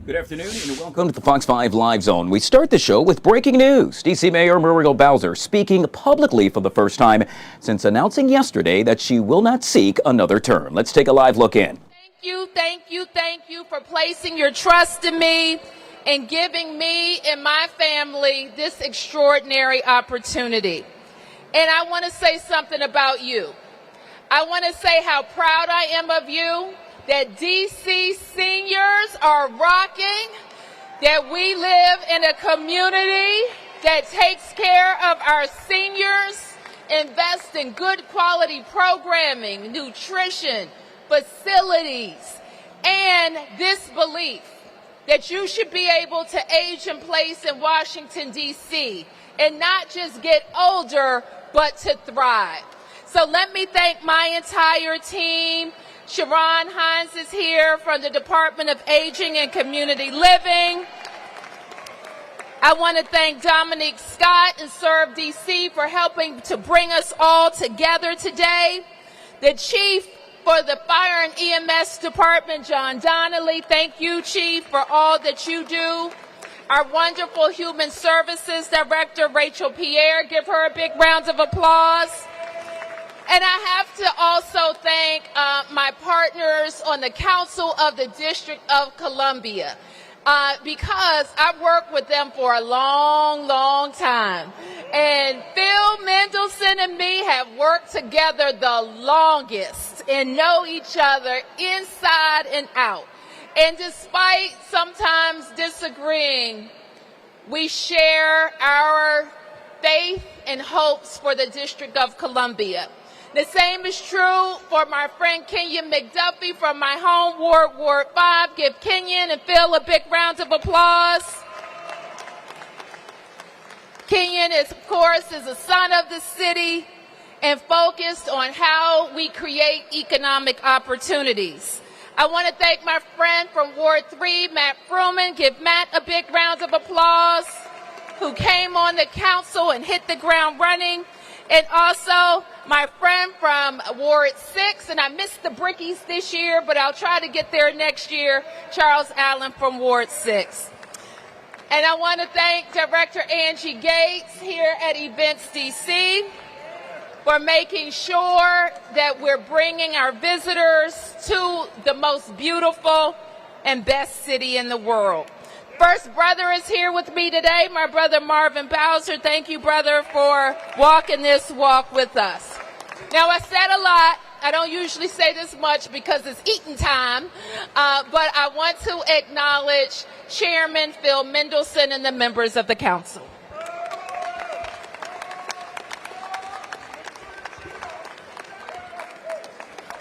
Good afternoon and welcome to the Fox 5 Live Zone. We start the show with breaking news. D.C. Mayor Muriel Bowser speaking publicly for the first time since announcing yesterday that she will not seek another term. Let's take a live look in. Thank you for placing your trust in me and giving me and my family this extraordinary opportunity. And I want to say something about you. I want to say how proud I am of you, that DC seniors are rocking, that we live in a community that takes care of our seniors, invest in good quality programming, nutrition, facilities, and this belief that you should be able to age in place in Washington, D.C., and not just get older, but to thrive. So let me thank my entire team. Sharon Hines is here from the Department of Aging and Community Living. I want to thank Dominique Scott and Serve DC for helping to bring us all together today. The Chief for the Fire and EMS Department, John Donnelly. Thank you, Chief, for all that you do. Our wonderful Human Services Director, Rachel Pierre. Give her a big round of applause. And I have to also thank my partners on the Council of the District of Columbia because I've worked with them for a long time. And Phil Mendelson and me have worked together the longest and know each other inside and out. And despite sometimes disagreeing, we share our faith and hopes for the District of Columbia. The same is true for my friend Kenyon McDuffie from my home ward, Ward 5. Give Kenyon and Phil a big round of applause. Kenyon, of course, is a son of the city and focused on how we create economic opportunities. I want to thank my friend from Ward 3, Matt Fruman. Give Matt a big round of applause, who came on the council and hit the ground running. And also my friend from Ward 6, and I missed the Brickies this year, but I'll try to get there next year, Charles Allen from Ward 6. And I want to thank Director Angie Gates here at Events DC for making sure that we're bringing our visitors to the most beautiful and best city in the world. First brother is here with me today, my brother Marvin Bowser. Thank you, brother, for walking this walk with us. Now, I said a lot. I don't usually say this much because it's eating time, but I want to acknowledge Chairman Phil Mendelson and the members of the council.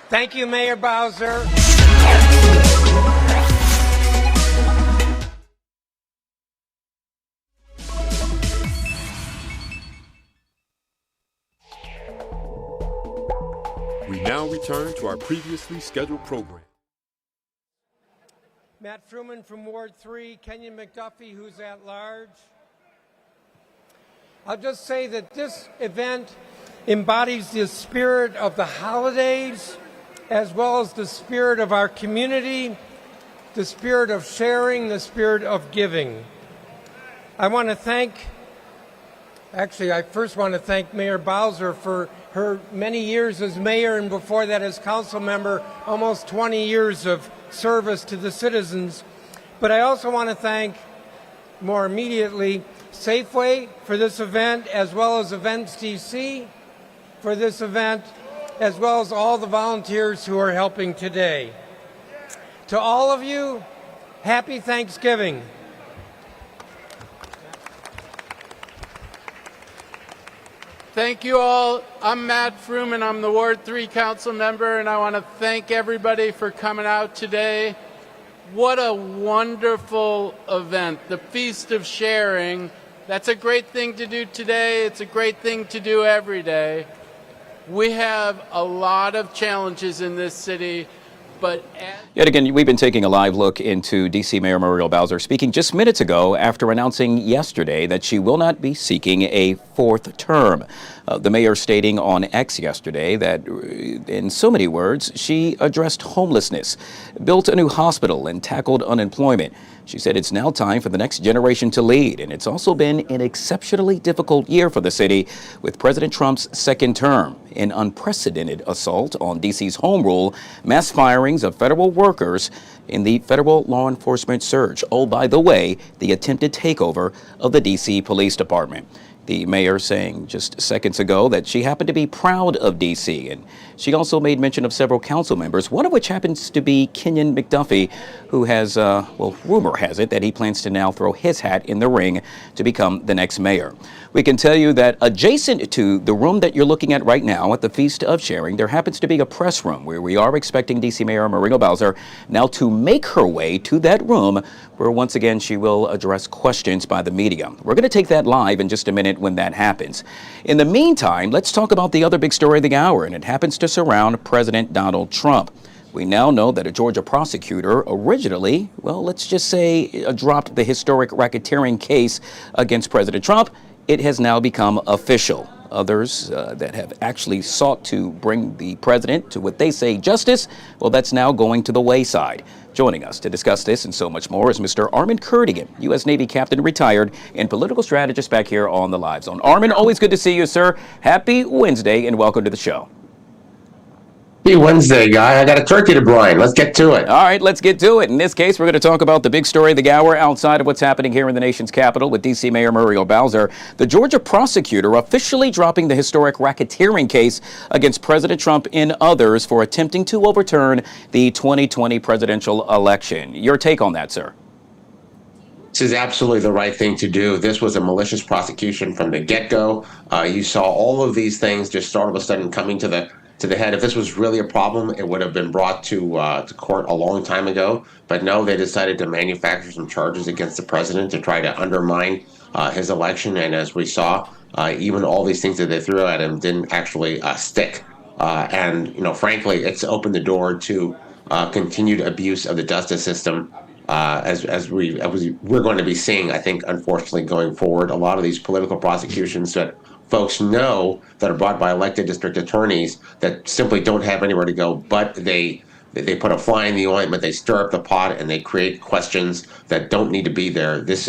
Thank you, Mayor Bowser. We now return to our previously scheduled program. Matt Fruman from Ward 3, Kenyon McDuffie, who's at large. I'll just say that this event embodies the spirit of the holidays, as well as the spirit of our community, the spirit of sharing, the spirit of giving. I first want to thank Mayor Bowser for her many years as mayor and before that as council member, almost 20 years of service to the citizens. But I also want to thank, more immediately, Safeway for this event, as well as Events DC for this event, as well as all the volunteers who are helping today. To all of you, happy Thanksgiving. Thank you all. I'm Matt Fruman. I'm the Ward 3 council member, and I want to thank everybody for coming out today. What a wonderful event, the Feast of Sharing. That's a great thing to do today. It's a great thing to do every day. We have a lot of challenges in this city, but yet again, we've been taking a live look into D.C. Mayor Muriel Bowser speaking just minutes ago after announcing yesterday that she will not be seeking a fourth term. The mayor stating on X yesterday that, in so many words, she addressed homelessness, built a new hospital, and tackled unemployment. She said it's now time for the next generation to lead, and it's also been an exceptionally difficult year for the city with President Trump's second term, an unprecedented assault on D.C.'s home rule, mass firings of federal workers in the federal law enforcement surge. Oh, by the way, the attempted takeover of the D.C. Police Department. The mayor saying just seconds ago that she happened to be proud of D.C. And she also made mention of several council members, one of which happens to be Kenyon McDuffie, who has, rumor has it that he plans to now throw his hat in the ring to become the next mayor. We can tell you that adjacent to the room that you're looking at right now at the Feast of Sharing, there happens to be a press room where we are expecting D.C. Mayor Muriel Bowser now to make her way to that room where once again she will address questions by the media. We're going to take that live in just a minute when that happens. In the meantime, let's talk about the other big story of the hour, and it happens to surround President Donald Trump. We now know that a Georgia prosecutor originally, well, let's just say, dropped the historic racketeering case against President Trump. It has now become official. Others that have actually sought to bring the president to what they say justice, well, that's now going to the wayside. Joining us to discuss this and so much more is Mr. Armin Kurdigan, U.S. Navy captain retired and political strategist back here on the Live Zone. Armin, always good to see you, sir. Happy Wednesday and welcome to the show. Happy Wednesday, Guy. I got a turkey to brine. Let's get to it. All right, let's get to it. In this case, we're going to talk about the big story of the hour outside of what's happening here in the nation's capital with D.C. Mayor Muriel Bowser. The Georgia prosecutor officially dropping the historic racketeering case against President Trump and others for attempting to overturn the 2020 presidential election. Your take on that, sir? This is absolutely the right thing to do. This was a malicious prosecution from the get-go. You saw all of these things just start all of a sudden coming to the head. If this was really a problem, it would have been brought to court a long time ago. But no, they decided to manufacture some charges against the president to try to undermine his election. And as we saw, even all these things that they threw at him didn't actually stick. And frankly, it's opened the door to continued abuse of the justice system. As we're going to be seeing, I think, unfortunately, going forward, a lot of these political prosecutions that folks know that are brought by elected district attorneys that simply don't have anywhere to go, but they put a fly in the ointment, they stir up the pot, and they create questions that don't need to be there. This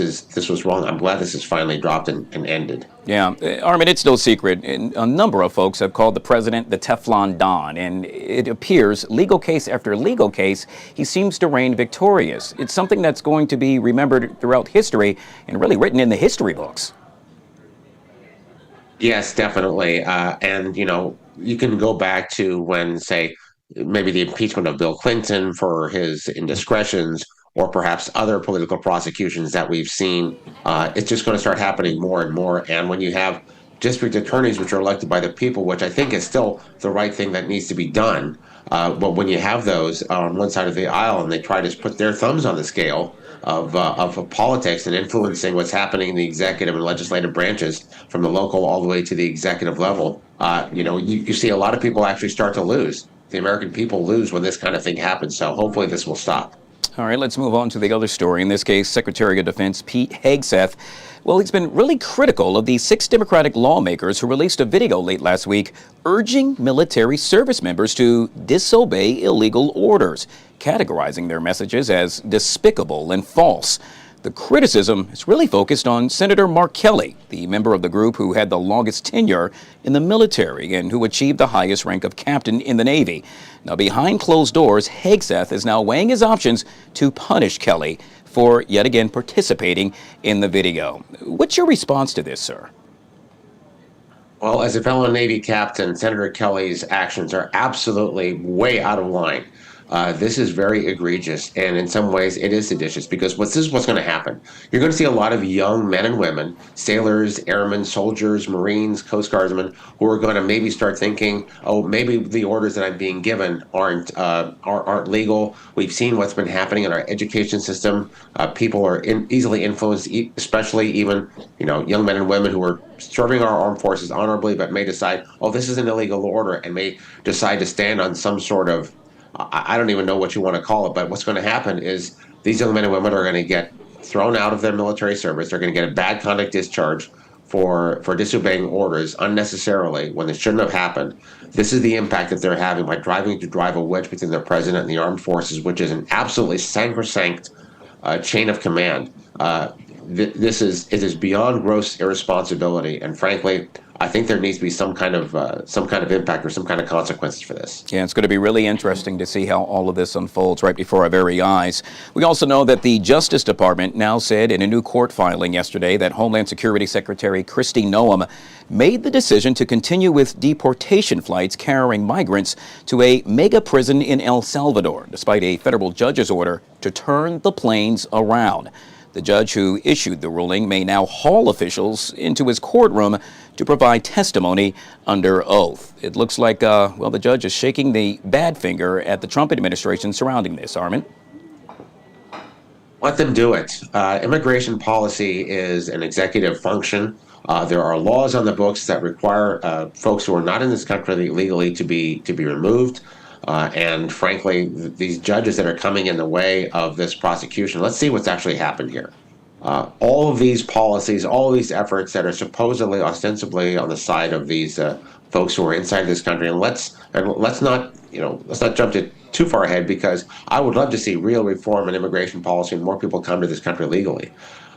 was wrong. I'm glad this is finally dropped and ended. Yeah, Armin, it's no secret. A number of folks have called the president the Teflon Don, and it appears legal case after legal case, he seems to reign victorious. It's something that's going to be remembered throughout history and really written in the history books. Yes, definitely. And, you can go back to when, say, maybe the impeachment of Bill Clinton for his indiscretions or perhaps other political prosecutions that we've seen. It's just going to start happening more and more. And when you have district attorneys which are elected by the people, which I think is still the right thing that needs to be done, but when you have those on one side of the aisle and they try to put their thumbs on the scale of politics and influencing what's happening in the executive and legislative branches from the local all the way to the executive level, you see a lot of people actually start to lose. The American people lose when this kind of thing happens. So hopefully this will stop. All right, let's move on to the other story. In this case, Secretary of Defense Pete Hegseth. Well, he's been really critical of the 6 Democratic lawmakers who released a video late last week urging military service members to disobey illegal orders, categorizing their messages as despicable and false. The criticism is really focused on Senator Mark Kelly, the member of the group who had the longest tenure in the military and who achieved the highest rank of captain in the Navy. Now, behind closed doors, Hegseth is now weighing his options to punish Kelly for yet again participating in the video. What's your response to this, sir? Well, as a fellow Navy captain, Senator Kelly's actions are absolutely way out of line. This is very egregious, and in some ways it is seditious, because this is what's going to happen. You're going to see a lot of young men and women, sailors, airmen, soldiers, Marines, Coast Guardsmen, who are going to maybe start thinking, oh, maybe the orders that I'm being given aren't legal. We've seen what's been happening in our education system. People are easily influenced, especially even young men and women who are serving our armed forces honorably, but may decide, oh, this is an illegal order, and may decide to stand on some sort of, I don't even know what you want to call it, but what's going to happen is these young men and women are going to get thrown out of their military service. They're going to get a bad conduct discharge for disobeying orders unnecessarily when it shouldn't have happened. This is the impact that they're having by driving to drive a wedge between their president and the armed forces, which is an absolutely sacrosanct chain of command. It is beyond gross irresponsibility, and frankly, I think there needs to be some kind of impact or some kind of consequences for this. Yeah, it's going to be really interesting to see how all of this unfolds right before our very eyes. We also know that the Justice Department now said in a new court filing yesterday that Homeland Security Secretary Kristi Noem made the decision to continue with deportation flights carrying migrants to a mega prison in El Salvador, despite a federal judge's order to turn the planes around. The judge who issued the ruling may now haul officials into his courtroom to provide testimony under oath. It looks like, the judge is shaking the bad finger at the Trump administration surrounding this. Armin? Let them do it. Immigration policy is an executive function. There are laws on the books that require folks who are not in this country legally to be removed. And frankly, these judges that are coming in the way of this prosecution, let's see what's actually happened here. All of these policies, all of these efforts that are supposedly, ostensibly on the side of these folks who are inside this country, and let's not jump too far ahead, because I would love to see real reform in immigration policy and more people come to this country legally.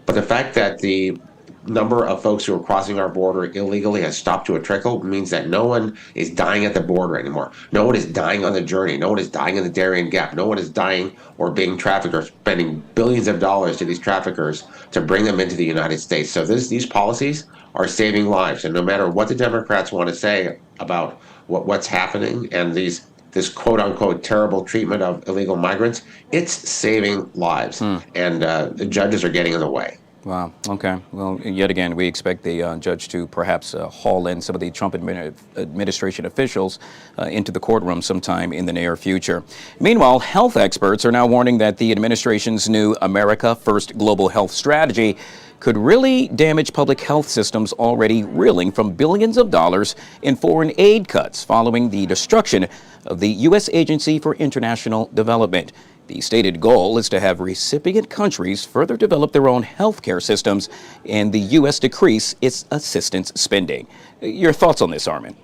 But the fact that the number of folks who are crossing our border illegally has stopped to a trickle means that no one is dying at the border anymore. No one is dying on the journey. No one is dying in the Darien Gap. No one is dying or being trafficked or spending billions of dollars to these traffickers to bring them into the United States. So these policies are saving lives. And no matter what the Democrats want to say about what's happening and this quote unquote terrible treatment of illegal migrants, it's saving lives. And the judges are getting in the way. Wow. Okay. Well, yet again, we expect the judge to perhaps haul in some of the Trump administration officials into the courtroom sometime in the near future. Meanwhile, health experts are now warning that the administration's new America First global health strategy could really damage public health systems already reeling from billions of dollars in foreign aid cuts following the destruction of the U.S. Agency for International Development. The stated goal is to have recipient countries further develop their own healthcare systems and the U.S. decrease its assistance spending. Your thoughts on this, Armin?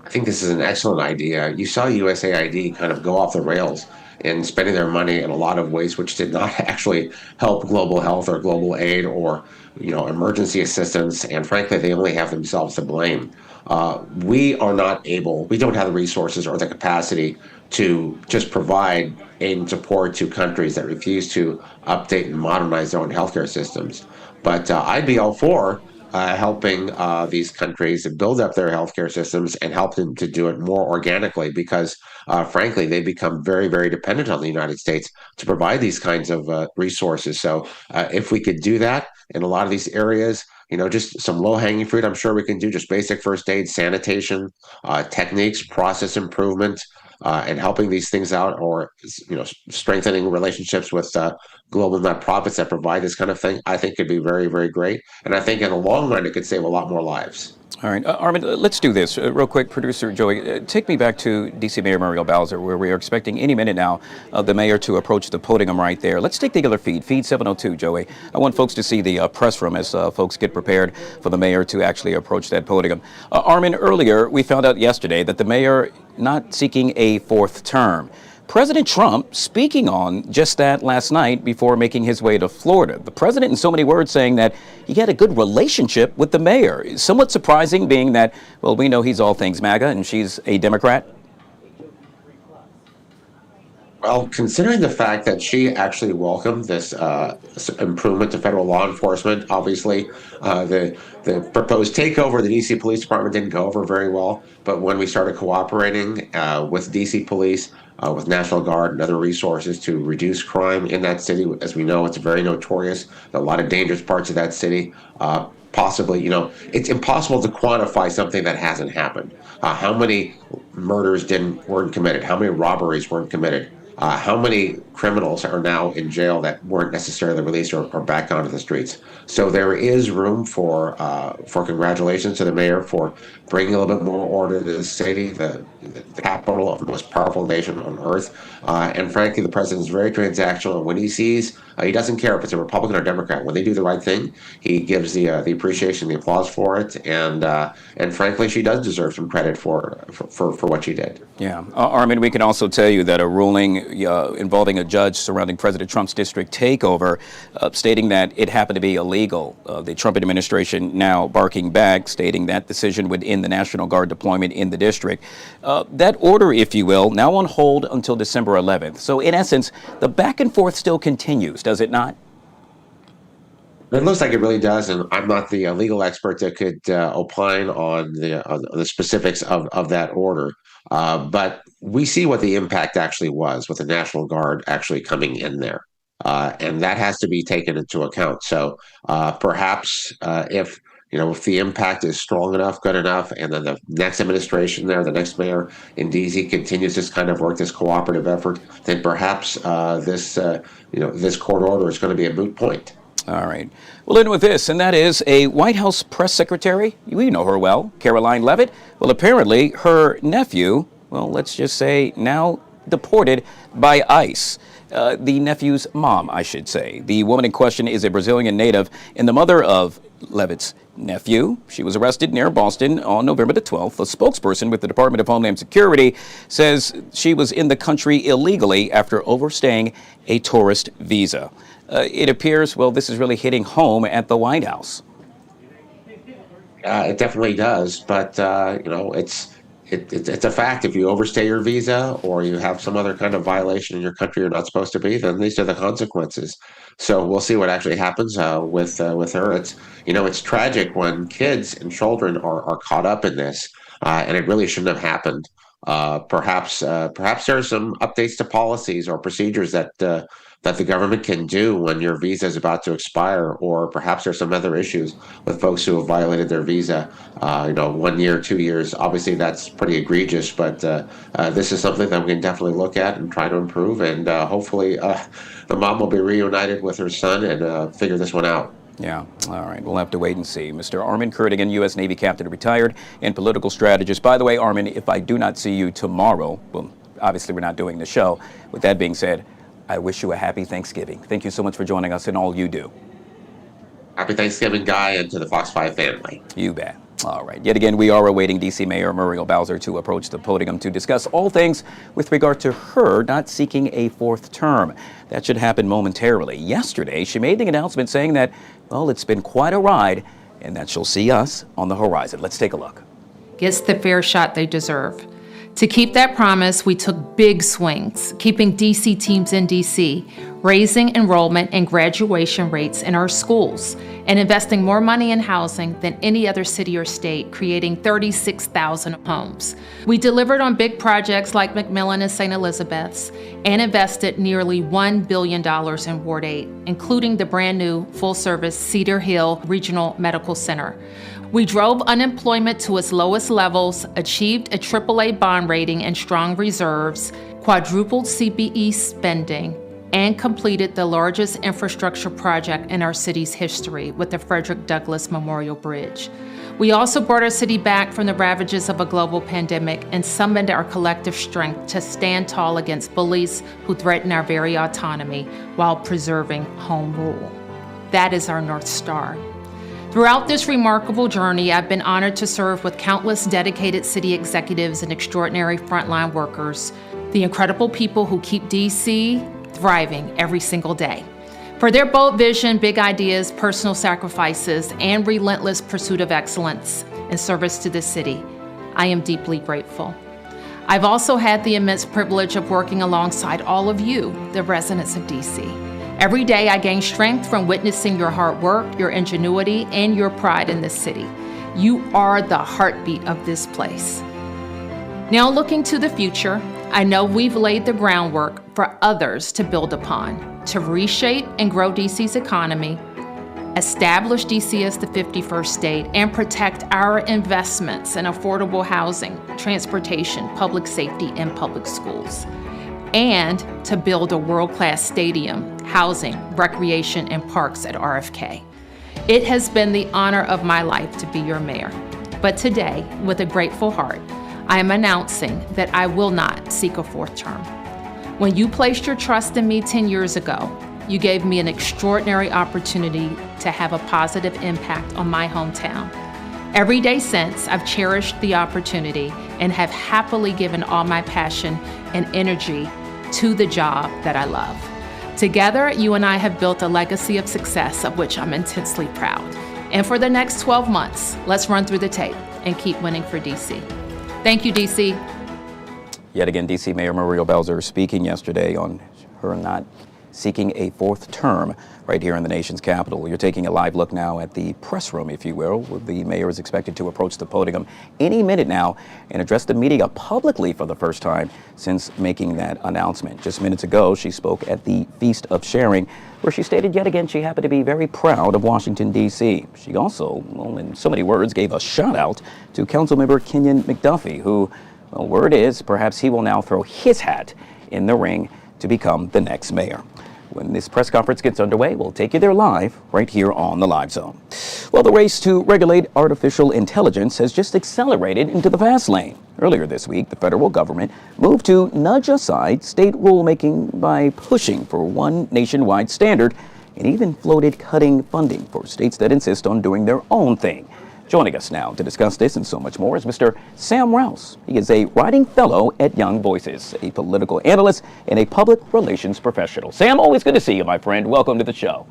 I think this is an excellent idea. You saw USAID kind of go off the rails in spending their money in a lot of ways which did not actually help global health or global aid or emergency assistance, and frankly, they only have themselves to blame. We don't have the resources or the capacity to just provide aid and support to countries that refuse to update and modernize their own healthcare systems. But I'd be all for helping these countries build up their healthcare systems and help them to do it more organically, because frankly, they become very, very dependent on the United States to provide these kinds of resources. So if we could do that in a lot of these areas, just some low-hanging fruit, I'm sure we can do just basic first aid, sanitation, techniques, process improvement, and helping these things out, or strengthening relationships with global nonprofits that provide this kind of thing, I think could be very, very great. And I think in the long run, it could save a lot more lives. All right, Armin, let's do this real quick. Producer Joey, take me back to D.C. Mayor Muriel Bowser, where we are expecting any minute now the mayor to approach the podium right there. Let's take the other feed 702, Joey. I want folks to see the press room as folks get prepared for the mayor to actually approach that podium. Armin, earlier we found out yesterday that the mayor not seeking a fourth term. President Trump speaking on just that last night before making his way to Florida. The president, in so many words, saying that he had a good relationship with the mayor. Somewhat surprising, being that, well, we know he's all things MAGA and she's a Democrat. Well, considering the fact that she actually welcomed this improvement to federal law enforcement, obviously the proposed takeover of the D.C. Police Department didn't go over very well. But when we started cooperating with D.C. Police, with National Guard and other resources to reduce crime in that city, as we know, it's very notorious. There are a lot of dangerous parts of that city. Possibly, it's impossible to quantify something that hasn't happened. How many murders weren't committed? How many robberies weren't committed? How many criminals are now in jail that weren't necessarily released or back onto the streets? So there is room for congratulations to the mayor for bringing a little bit more order to the city, the capital of the most powerful nation on earth. And frankly, the president is very transactional. And when he sees, he doesn't care if it's a Republican or Democrat. When they do the right thing, he gives the appreciation, the applause for it. And frankly, she does deserve some credit for what she did. Yeah. Armin, we can also tell you that a ruling involving a judge surrounding President Trump's district takeover, stating that it happened to be illegal. The Trump administration now barking back, stating that decision would end the National Guard deployment in the district. That order, if you will, now on hold until December 11th. So in essence, the back and forth still continues, does it not? It looks like it really does, and I'm not the legal expert that could opine on the specifics of that order. But we see what the impact actually was with the National Guard actually coming in there, and that has to be taken into account. So perhaps if the impact is strong enough, good enough, and then the next administration there, the next mayor in DC continues this kind of work, this cooperative effort, then perhaps this court order is going to be a moot point. All right. We'll end with this, and that is a White House press secretary. We know her well, Caroline Leavitt. Well, apparently her nephew, well, let's just say now deported by ICE. The nephew's mom, I should say. The woman in question is a Brazilian native and the mother of Leavitt's nephew. She was arrested near Boston on November the 12th. A spokesperson with the Department of Homeland Security says she was in the country illegally after overstaying a tourist visa. It appears, well, this is really hitting home at the White House. It definitely does, but it's a fact. If you overstay your visa or you have some other kind of violation in your country you're not supposed to be, then these are the consequences. So we'll see what actually happens with her. It's tragic when kids and children are caught up in this, and it really shouldn't have happened. Perhaps there are some updates to policies or procedures that the government can do when your visa is about to expire, or perhaps there's some other issues with folks who have violated their visa, 1 year, 2 years. Obviously, that's pretty egregious, but this is something that we can definitely look at and try to improve, and hopefully the mom will be reunited with her son and figure this one out. Yeah, all right, we'll have to wait and see. Mr. Armin Kurtigan, U.S. Navy captain, retired, and political strategist. By the way, Armin, if I do not see you tomorrow, well, obviously we're not doing the show. With that being said, I wish you a happy Thanksgiving. Thank you so much for joining us and all you do. Happy Thanksgiving, Guy, and to the Fox 5 family. You bet. All right. Yet again, we are awaiting D.C. Mayor Muriel Bowser to approach the podium to discuss all things with regard to her not seeking a fourth term. That should happen momentarily. Yesterday, she made the announcement saying that, well, it's been quite a ride and that she'll see us on the horizon. Let's take a look. Gets the fair shot they deserve. To keep that promise, we took big swings, keeping DC teams in DC, raising enrollment and graduation rates in our schools, and investing more money in housing than any other city or state, creating 36,000 homes. We delivered on big projects like McMillan and St. Elizabeth's, and invested nearly $1 billion in Ward 8, including the brand new full-service Cedar Hill Regional Medical Center. We drove unemployment to its lowest levels, achieved a AAA bond rating and strong reserves, quadrupled CBE spending, and completed the largest infrastructure project in our city's history with the Frederick Douglass Memorial Bridge. We also brought our city back from the ravages of a global pandemic and summoned our collective strength to stand tall against bullies who threaten our very autonomy while preserving home rule. That is our North Star. Throughout this remarkable journey, I've been honored to serve with countless dedicated city executives and extraordinary frontline workers, the incredible people who keep DC thriving every single day. For their bold vision, big ideas, personal sacrifices, and relentless pursuit of excellence in service to the city, I am deeply grateful. I've also had the immense privilege of working alongside all of you, the residents of DC. Every day I gain strength from witnessing your hard work, your ingenuity, and your pride in this city. You are the heartbeat of this place. Now looking to the future, I know we've laid the groundwork for others to build upon, to reshape and grow DC's economy, establish DC as the 51st state, and protect our investments in affordable housing, transportation, public safety, and public schools, and to build a world-class stadium, housing, recreation, and parks at RFK. It has been the honor of my life to be your mayor. But today, with a grateful heart, I am announcing that I will not seek a fourth term. When you placed your trust in me 10 years ago, you gave me an extraordinary opportunity to have a positive impact on my hometown. Every day since, I've cherished the opportunity and have happily given all my passion and energy to the job that I love. Together, you and I have built a legacy of success of which I'm intensely proud. And for the next 12 months, let's run through the tape and keep winning for DC. Thank you, DC. Yet again, D.C. Mayor Muriel Bowser speaking yesterday on her not seeking a fourth term right here in the nation's capital. You're taking a live look now at the press room, if you will, where the mayor is expected to approach the podium any minute now and address the media publicly for the first time since making that announcement. Just minutes ago, she spoke at the Feast of Sharing, where she stated yet again she happened to be very proud of Washington, D.C. She also, well, in so many words, gave a shout out to Councilmember Kenyon McDuffie, who, well, word is perhaps he will now throw his hat in the ring to become the next mayor. When this press conference gets underway, we'll take you there live right here on the Live Zone. Well, the race to regulate artificial intelligence has just accelerated into the fast lane. Earlier this week, the federal government moved to nudge aside state rulemaking by pushing for one nationwide standard and even floated cutting funding for states that insist on doing their own thing. Joining us now to discuss this and so much more is Mr. Sam Rouse. He is a writing fellow at Young Voices, a political analyst, and a public relations professional. Sam, always good to see you, my friend. Welcome to the show.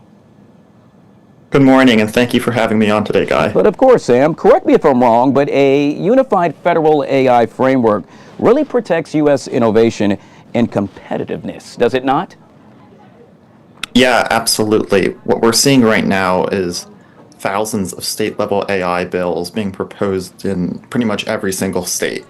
Good morning, and thank you for having me on today, Guy. But of course, Sam, correct me if I'm wrong, but a unified federal AI framework really protects U.S. innovation and competitiveness, does it not? Yeah, absolutely. What we're seeing right now is thousands of state-level AI bills being proposed in pretty much every single state.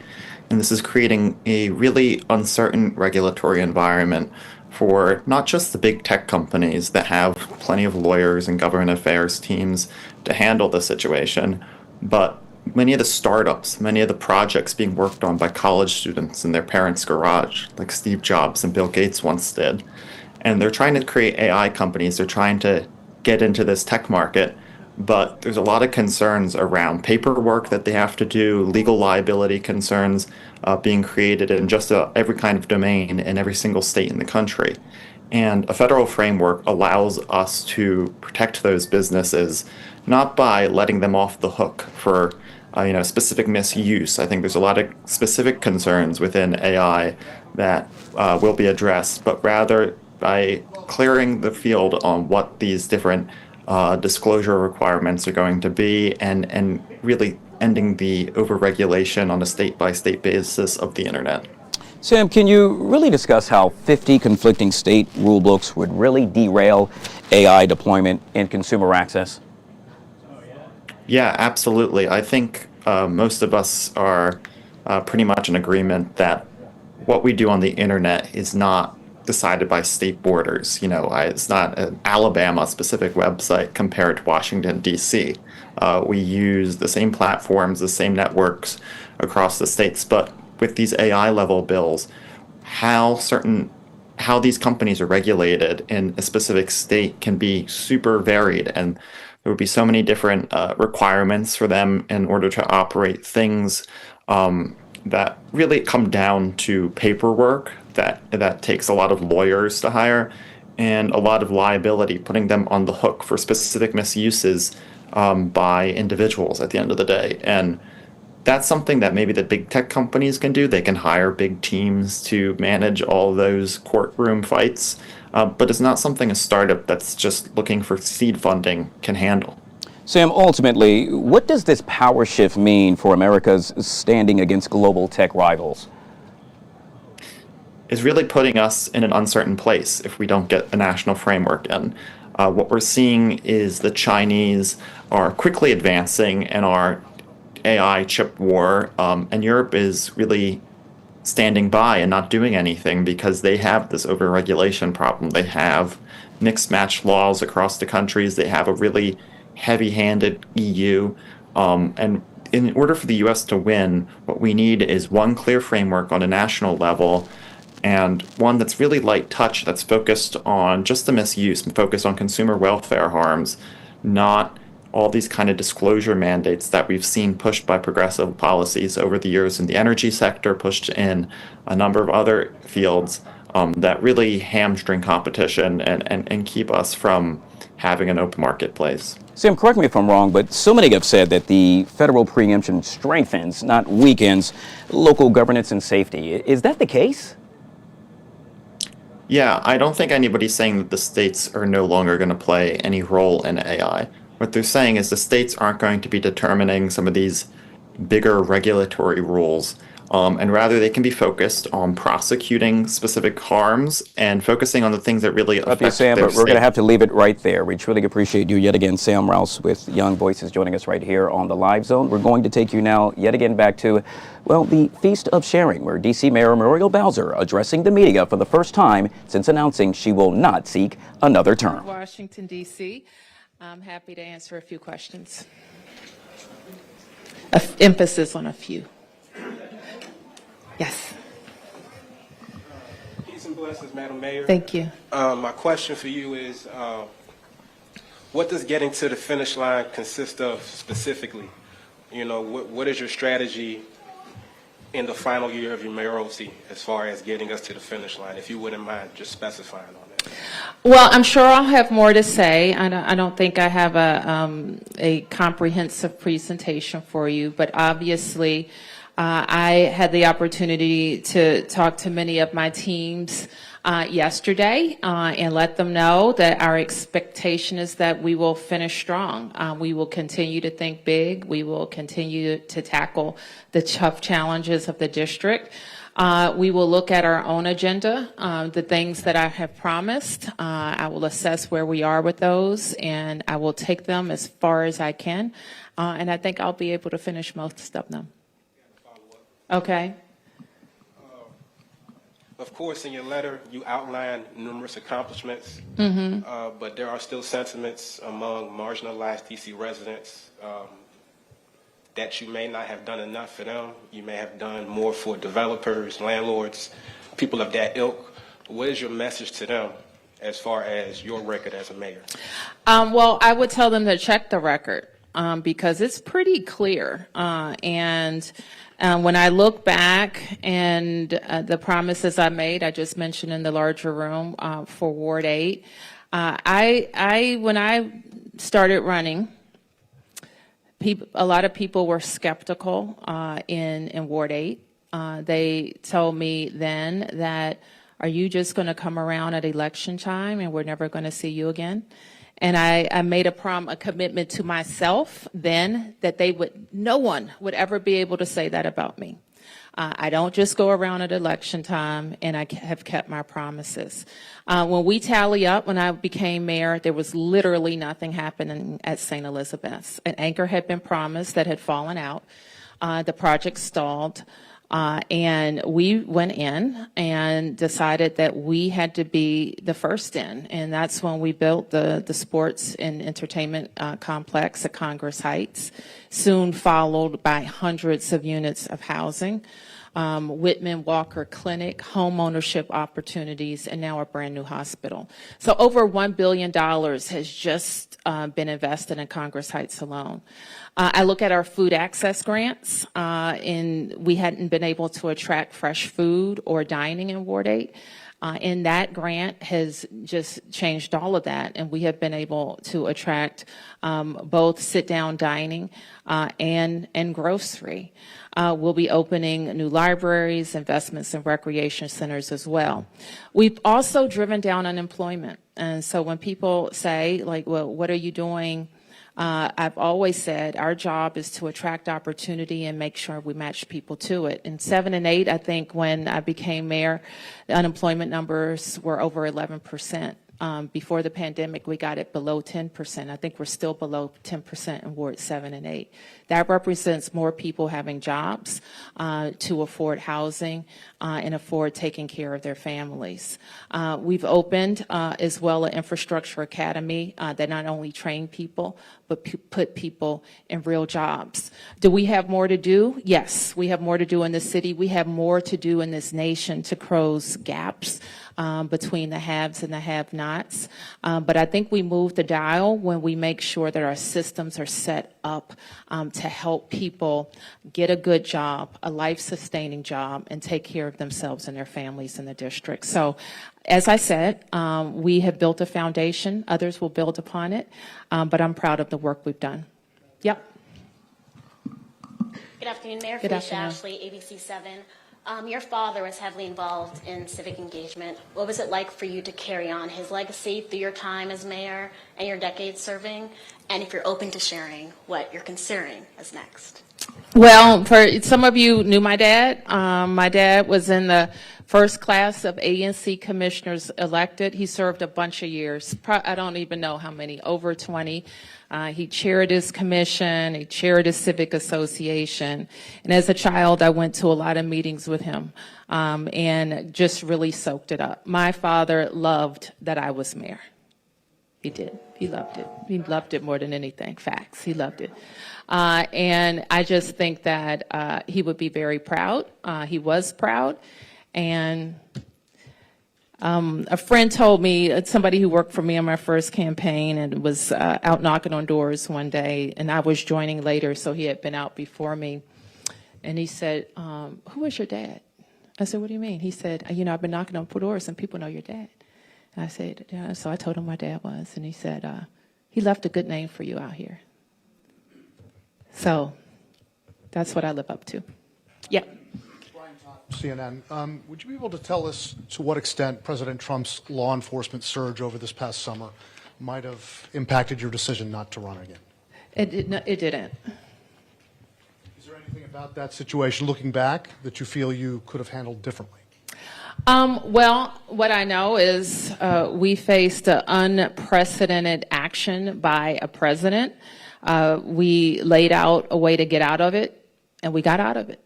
And this is creating a really uncertain regulatory environment for not just the big tech companies that have plenty of lawyers and government affairs teams to handle the situation, but many of the startups, many of the projects being worked on by college students in their parents' garage, like Steve Jobs and Bill Gates once did. And they're trying to create AI companies, they're trying to get into this tech market, but there's a lot of concerns around paperwork that they have to do, legal liability concerns being created in just every kind of domain in every single state in the country. And a federal framework allows us to protect those businesses, not by letting them off the hook for specific misuse. I think there's a lot of specific concerns within AI that will be addressed, but rather by clearing the field on what these different disclosure requirements are going to be, and really ending the overregulation on a state-by-state basis of the internet. Sam, can you really discuss how 50 conflicting state rule books would really derail AI deployment and consumer access? Yeah, absolutely. I think most of us are pretty much in agreement that what we do on the internet is not decided by state borders. It's not an Alabama-specific website compared to Washington, D.C. We use the same platforms, the same networks across the states, but with these AI-level bills, how these companies are regulated in a specific state can be super varied, and there would be so many different requirements for them in order to operate things that really come down to paperwork that takes a lot of lawyers to hire and a lot of liability, putting them on the hook for specific misuses by individuals at the end of the day. And that's something that maybe the big tech companies can do. They can hire big teams to manage all those courtroom fights, but it's not something a startup that's just looking for seed funding can handle. Sam, ultimately, what does this power shift mean for America's standing against global tech rivals? Is really putting us in an uncertain place if we don't get a national framework in. What we're seeing is the Chinese are quickly advancing in our AI chip war, and Europe is really standing by and not doing anything because they have this overregulation problem. They have mixed match laws across the countries. They have a really heavy-handed EU, and in order for the U.S. to win, what we need is one clear framework on a national level, and one that's really light touch, that's focused on just the misuse and focused on consumer welfare harms, not all these kind of disclosure mandates that we've seen pushed by progressive policies over the years in the energy sector, pushed in a number of other fields that really hamstring competition and keep us from having an open marketplace. Sam, correct me if I'm wrong, but so many have said that the federal preemption strengthens, not weakens, local governance and safety. Is that the case? Yeah, I don't think anybody's saying that the states are no longer going to play any role in AI. What they're saying is the states aren't going to be determining some of these bigger regulatory rules, and rather they can be focused on prosecuting specific harms and focusing on the things that really Love you, affect Sam, their but we're going to state. have to leave it right there. We truly appreciate you yet again. Sam Rouse with Young Voices joining us right here on the Live Zone. We're going to take you now yet again back to, well, the Feast of Sharing, where D.C. Mayor Muriel Bowser addressing the media for the first time since announcing she will not seek another term. Washington, D.C. I'm happy to answer a few questions. Emphasis on a few. Yes. Peace and blessings, Madam Mayor. Thank you. My question for you is, what does getting to the finish line consist of specifically? You know, what is your strategy in the final year of your mayoralty as far as getting us to the finish line, if you wouldn't mind just specifying on that? Well, I'm sure I'll have more to say. I don't think I have a comprehensive presentation for you, but obviously I had the opportunity to talk to many of my teams yesterday and let them know that our expectation is that we will finish strong. We will continue to think big. We will continue to tackle the tough challenges of the district. We will look at our own agenda, the things that I have promised. I will assess where we are with those, and I will take them as far as I can. And I think I'll be able to finish most of them. Okay. Of course, in your letter, you outlined numerous accomplishments, but there are still sentiments among marginalized DC residents that you may not have done enough for them. You may have done more for developers, landlords, people of that ilk. What is your message to them as far as your record as a mayor? Well, I would tell them to check the record because it's pretty clear. And when I look back and the promises I made, I just mentioned in the larger room for Ward 8, when I started running, a lot of people were skeptical in Ward 8. They told me then that, are you just going to come around at election time and we're never going to see you again? And I made a commitment to myself then that no one would ever be able to say that about me. I don't just go around at election time, and I have kept my promises. When we tally up, when I became mayor, there was literally nothing happening at St. Elizabeth's. An anchor had been promised that had fallen out. The project stalled. And we went in and decided that we had to be the first in. And that's when we built the sports and entertainment complex at Congress Heights, soon followed by hundreds of units of housing, Whitman Walker Clinic, home ownership opportunities, and now a brand new hospital. So over $1 billion has just been invested in Congress Heights alone. I look at our food access grants, and we hadn't been able to attract fresh food or dining in Ward 8. And that grant has just changed all of that, and we have been able to attract both sit-down dining and grocery. We'll be opening new libraries, investments in recreation centers as well. We've also driven down unemployment. And so when people say, like, well, what are you doing? I've always said our job is to attract opportunity and make sure we match people to it. In 7 and 8, I think when I became mayor, the unemployment numbers were over 11%. Before the pandemic, we got it below 10%. I think we're still below 10% in Ward 7 and 8. That represents more people having jobs to afford housing and afford taking care of their families. We've opened as well an infrastructure academy that not only train people, but put people in real jobs. Do we have more to do? Yes, we have more to do in this city. We have more to do in this nation to close gaps between the haves and the have-nots. But I think we move the dial when we make sure that our systems are set up to help people get a good job, a life-sustaining job, and take care of themselves and their families in the district. So, as I said, we have built a foundation. Others will build upon it, but I'm proud of the work we've done. Yep. Good afternoon, Mayor. Good Felicia afternoon. Ashley, ABC 7. Your father was heavily involved in civic engagement. What was it like for you to carry on his legacy through your time as mayor and your decades serving? And if you're open to sharing what you're considering as next. Well, for some of you knew my dad. My dad was in the first class of ANC commissioners elected. He served a bunch of years. I don't even know how many, over 20. He chaired his commission, he chaired his civic association. And as a child, I went to a lot of meetings with him and just really soaked it up. My father loved that I was mayor. He did. He loved it. He loved it more than anything. Facts. He loved it. And I just think that he would be very proud. He was proud. And a friend told me, somebody who worked for me on my first campaign and was out knocking on doors one day, and I was joining later, so he had been out before me. And he said, who is your dad? I said, what do you mean? He said, I've been knocking on doors and people know your dad. And I said, yeah. So I told him my dad was, and he said, he left a good name for you out here. So that's what I live up to. Yeah. CNN. Would you be able to tell us to what extent President Trump's law enforcement surge over this past summer might have impacted your decision not to run again? It didn't. Is there anything about that situation, looking back, that you feel you could have handled differently? Well, what I know is we faced unprecedented action by a president. We laid out a way to get out of it, and we got out of it.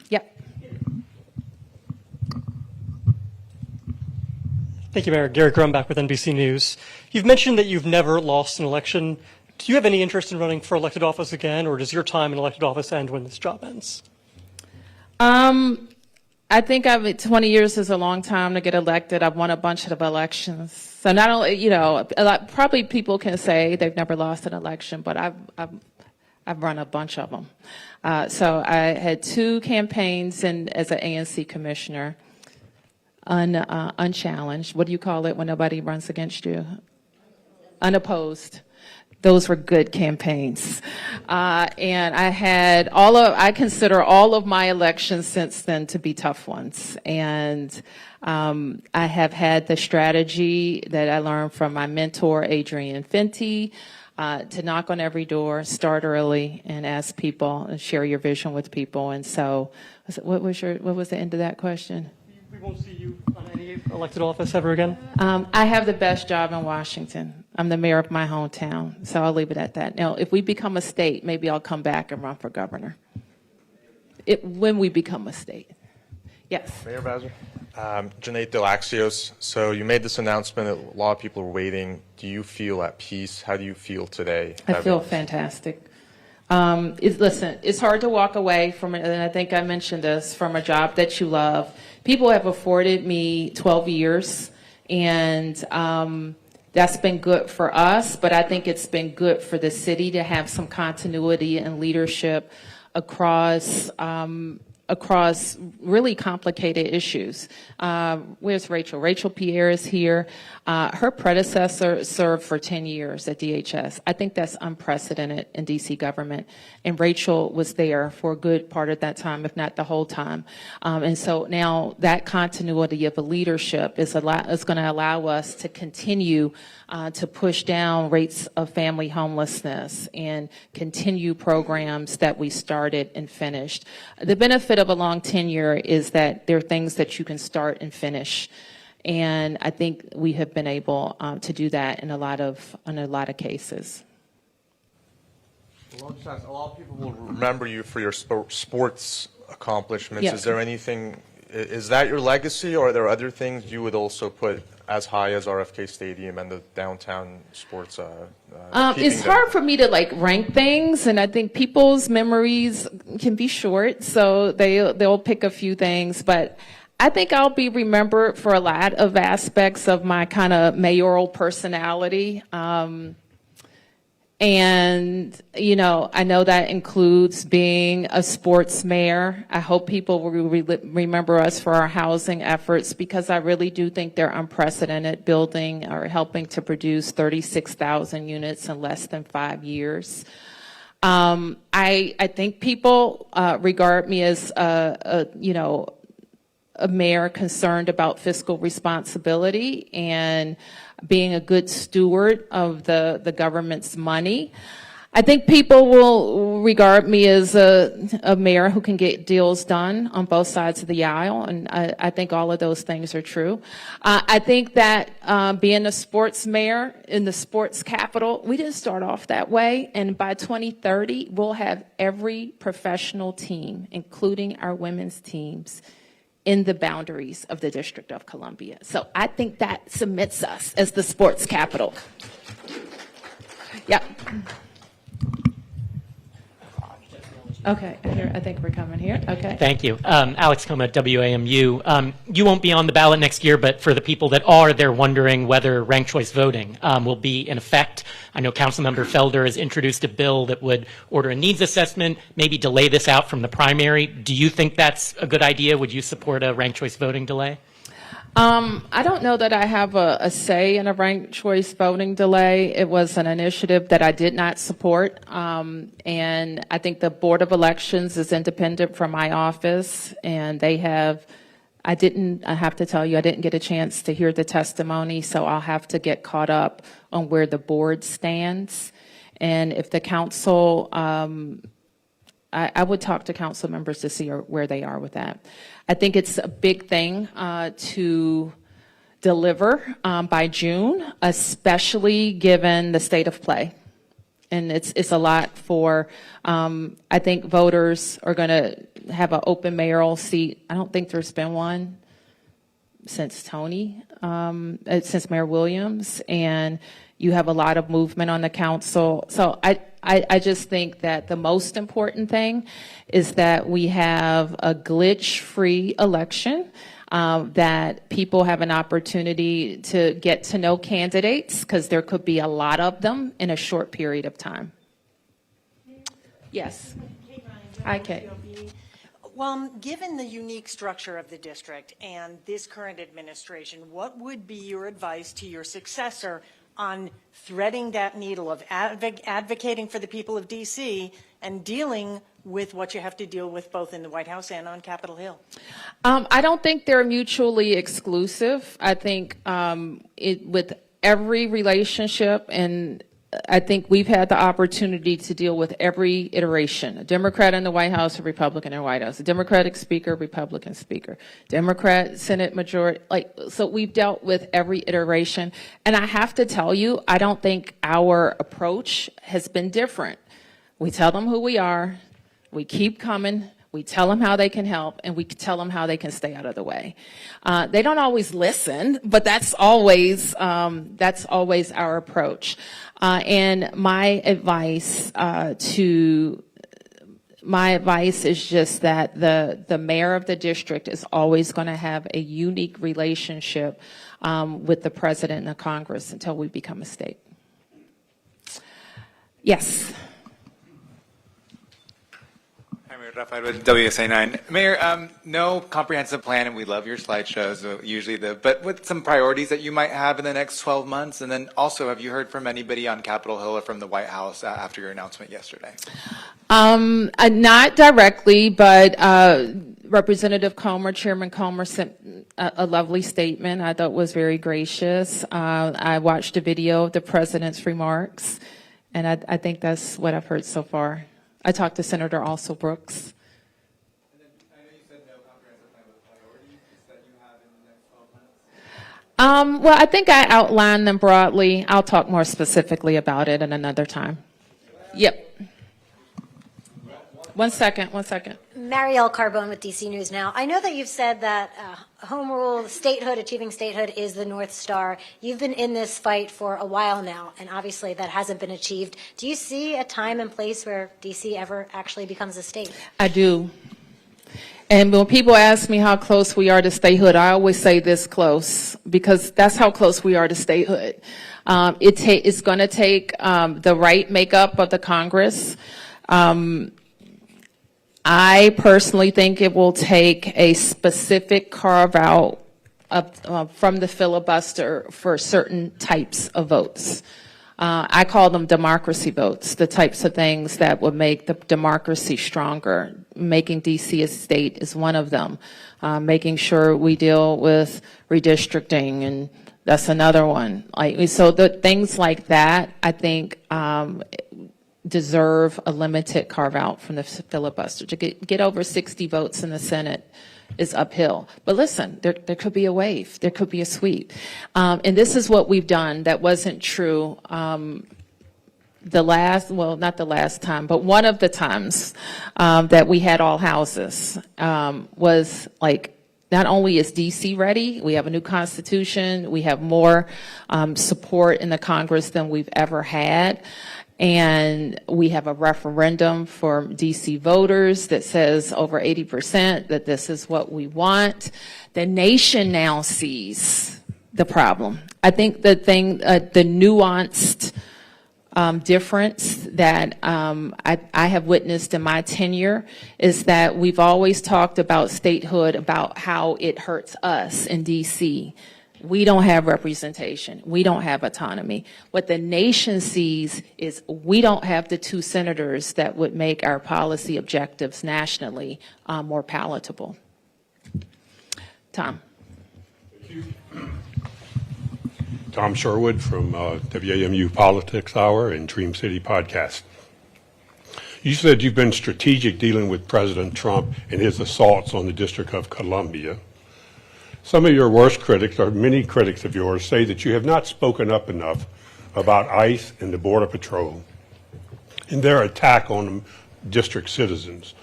Yep. Thank you, Mayor. Gary Grumbach with NBC News. You've mentioned that you've never lost an election. Do you have any interest in running for elected office again, or does your time in elected office end when this job ends? I think 20 years is a long time to get elected. I've won a bunch of elections. So not only, probably people can say they've never lost an election, but I've run a bunch of them. So I had 2 campaigns as an ANC commissioner, unchallenged. What do you call it when nobody runs against you? Unopposed. Those were good campaigns. And I consider all of my elections since then to be tough ones. And I have had the strategy that I learned from my mentor, Adrian Fenty, to knock on every door, start early, and ask people, and share your vision with people. And so, what was the end of that question? We won't see you on any elected office ever again? I have the best job in Washington. I'm the mayor of my hometown, so I'll leave it at that. Now, if we become a state, maybe I'll come back and run for governor. When we become a state. Yes. Mayor Bowser. Janae Delaxios. So you made this announcement that a lot of people were waiting. Do you feel at peace? How do you feel today? I feel fantastic. Listen, it's hard to walk away from it, and I think I mentioned this, from a job that you love. People have afforded me 12 years, and that's been good for us, but I think it's been good for the city to have some continuity and leadership across really complicated issues. Where's Rachel? Rachel Pierre is here. Her predecessor served for 10 years at DHS. I think that's unprecedented in DC government. And Rachel was there for a good part of that time, if not the whole time. And so now that continuity of a leadership is going to allow us to continue to push down rates of family homelessness and continue programs that we started and finished. The benefit of a long tenure is that there are things that you can start and finish. And I think we have been able to do that in a lot of cases. A lot of people will remember you for your sports accomplishments. Yeah. Is there anything, is that your legacy, or are there other things you would also put as high as RFK Stadium and the downtown sports? It's hard for me to rank things, and I think people's memories can be short, so they'll pick a few things, but I think I'll be remembered for a lot of aspects of my kind of mayoral personality. And, I know that includes being a sports mayor. I hope people will remember us for our housing efforts, because I really do think they're unprecedented, building or helping to produce 36,000 units in less than 5 years. I think people regard me as a mayor concerned about fiscal responsibility and being a good steward of the government's money. I think people will regard me as a mayor who can get deals done on both sides of the aisle, and I think all of those things are true. I think that being a sports mayor in the sports capital, we didn't start off that way, and by 2030, we'll have every professional team, including our women's teams, in the boundaries of the District of Columbia. So I think that cements us as the sports capital. Yep. Okay, here, I think we're coming here. Okay. Thank you. Alex Coma, WAMU. You won't be on the ballot next year, but for the people that are, they're wondering whether ranked choice voting will be in effect. I know Councilmember Felder has introduced a bill that would order a needs assessment, maybe delay this out from the primary. Do you think that's a good idea? Would you support a ranked choice voting delay? I don't know that I have a say in a ranked choice voting delay. It was an initiative that I did not support, and I think the Board of Elections is independent from my office, and they have, I have to tell you, I didn't get a chance to hear the testimony, so I'll have to get caught up on where the board stands. And if the council, I would talk to council members to see where they are with that. I think it's a big thing to deliver by June, especially given the state of play. And it's a lot for, I think voters are going to have an open mayoral seat. I don't think there's been one since since Mayor Williams, and you have a lot of movement on the council. So I just think that the most important thing is that we have a glitch-free election, that people have an opportunity to get to know candidates, because there could be a lot of them in a short period of time. Yes. Hi, Kate. Well, given the unique structure of the district and this current administration, what would be your advice to your successor on threading that needle of advocating for the people of D.C. and dealing with what you have to deal with both in the White House and on Capitol Hill? I don't think they're mutually exclusive. I think with every relationship, and I think we've had the opportunity to deal with every iteration. A Democrat in the White House, a Republican in the White House, a Democratic speaker, Republican speaker, Democrat Senate majority. So we've dealt with every iteration. And I have to tell you, I don't think our approach has been different. We tell them who we are, we keep coming, we tell them how they can help, and we tell them how they can stay out of the way. They don't always listen, but that's always our approach. And my advice is just that the mayor of the district is always going to have a unique relationship with the president and the Congress until we become a state. Yes. Rafael with WSA9. Mayor, no comprehensive plan, and we love your slideshows, usually but with some priorities that you might have in the next 12 months, and then also, have you heard from anybody on Capitol Hill or from the White House after your announcement yesterday? Not directly, but Representative Comer, Chairman Comer, sent a lovely statement I thought was very gracious. I watched a video of the president's remarks, and I think that's what I've heard so far. I talked to Senator Also Brooks. And then, I know you said no comprehensive plan with priorities that you have in the next 12 months. Well, I think I outlined them broadly. I'll talk more specifically about it at another time. Yep. One second. Marielle Carbone with DC News Now. I know that you've said that home rule, statehood, achieving statehood is the North Star. You've been in this fight for a while now, and obviously that hasn't been achieved. Do you see a time and place where DC ever actually becomes a state? I do. And when people ask me how close we are to statehood, I always say this close, because that's how close we are to statehood. It's going to take the right makeup of the Congress. I personally think it will take a specific carve out from the filibuster for certain types of votes. I call them democracy votes, the types of things that would make the democracy stronger. Making DC a state is one of them. Making sure we deal with redistricting, and that's another one. So the things like that, I think, deserve a limited carve out from the filibuster. To get over 60 votes in the Senate is uphill. But listen, there could be a wave. There could be a sweep. And this is what we've done that wasn't true not the last time, but one of the times that we had all houses was like, not only is DC ready, we have a new constitution, we have more support in the Congress than we've ever had. And we have a referendum for DC voters that says over 80% that this is what we want. The nation now sees the problem. I think the nuanced difference that I have witnessed in my tenure is that we've always talked about statehood, about how it hurts us in DC. We don't have representation. We don't have autonomy. What the nation sees is we don't have the 2 senators that would make our policy objectives nationally more palatable. Tom. Thank you. Tom Sherwood from WAMU Politics Hour and Dream City Podcast. You said you've been strategic dealing with President Trump and his assaults on the District of Columbia. Some of your worst critics, or many critics of yours, say that you have not spoken up enough about ICE and the Border Patrol and their attack on district citizens.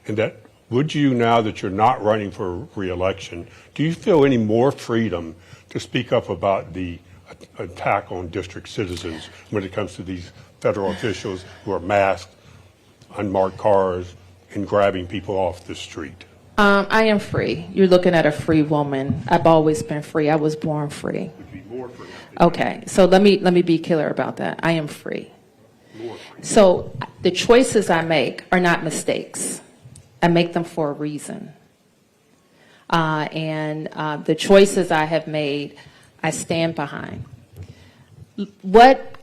And that, would you, now that you're not running for re-election, do you feel any more freedom to speak up about the attack on district citizens when it comes to these federal officials who are masked, unmarked cars, and grabbing people off the street? I am free. You're looking at a free woman. I've always been free. I was born free. Okay, so let me be clear about that. I am free. So the choices I make are not mistakes. I make them for a reason. And the choices I have made, I stand behind. What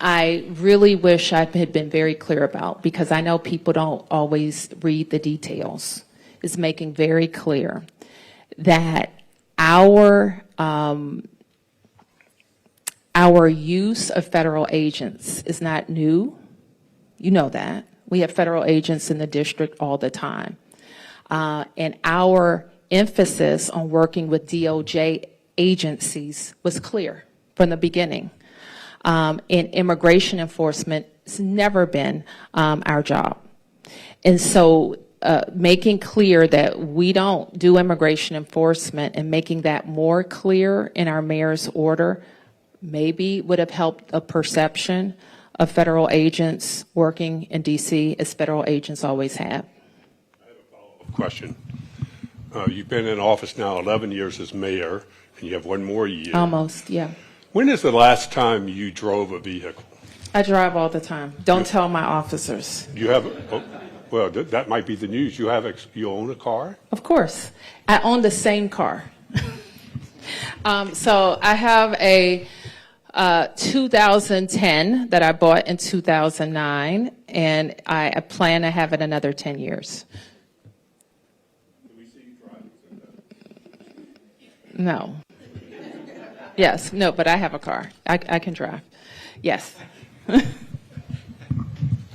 I really wish I had been very clear about, because I know people don't always read the details, is making very clear that our use of federal agents is not new. You know that. We have federal agents in the district all the time. And our emphasis on working with DOJ agencies was clear from the beginning. And immigration enforcement has never been our job. And so making clear that we don't do immigration enforcement and making that more clear in our mayor's order maybe would have helped a perception of federal agents working in DC as federal agents always have. I have a follow-up question. You've been in office now 11 years as mayor, and you have one more year. Almost, yeah. When is the last time you drove a vehicle? I drive all the time. Don't tell my officers. You have, well, that might be the news. You own a car? Of course. I own the same car. So I have a 2010 that I bought in 2009, and I plan to have it another 10 years. Can we see you driving? No. Yes, no, but I have a car. I can drive. Yes.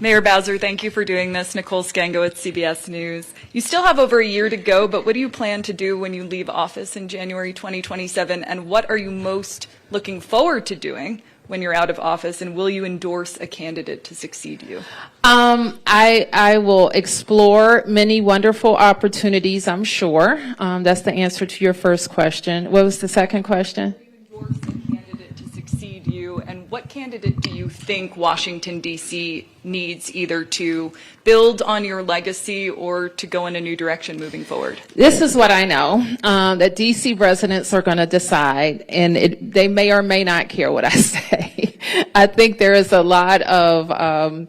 Mayor Bowser, thank you for doing this. Nicole Scango at CBS News. You still have over a year to go, but what do you plan to do when you leave office in January 2027? And what are you most looking forward to doing when you're out of office? And will you endorse a candidate to succeed you? I will explore many wonderful opportunities, I'm sure. That's the answer to your first question. What was the second question? Will you endorse a candidate to succeed you? And what candidate do you think Washington, D.C. needs either to build on your legacy or to go in a new direction moving forward? This is what I know, that D.C. residents are going to decide, and they may or may not care what I say. I think there is a lot of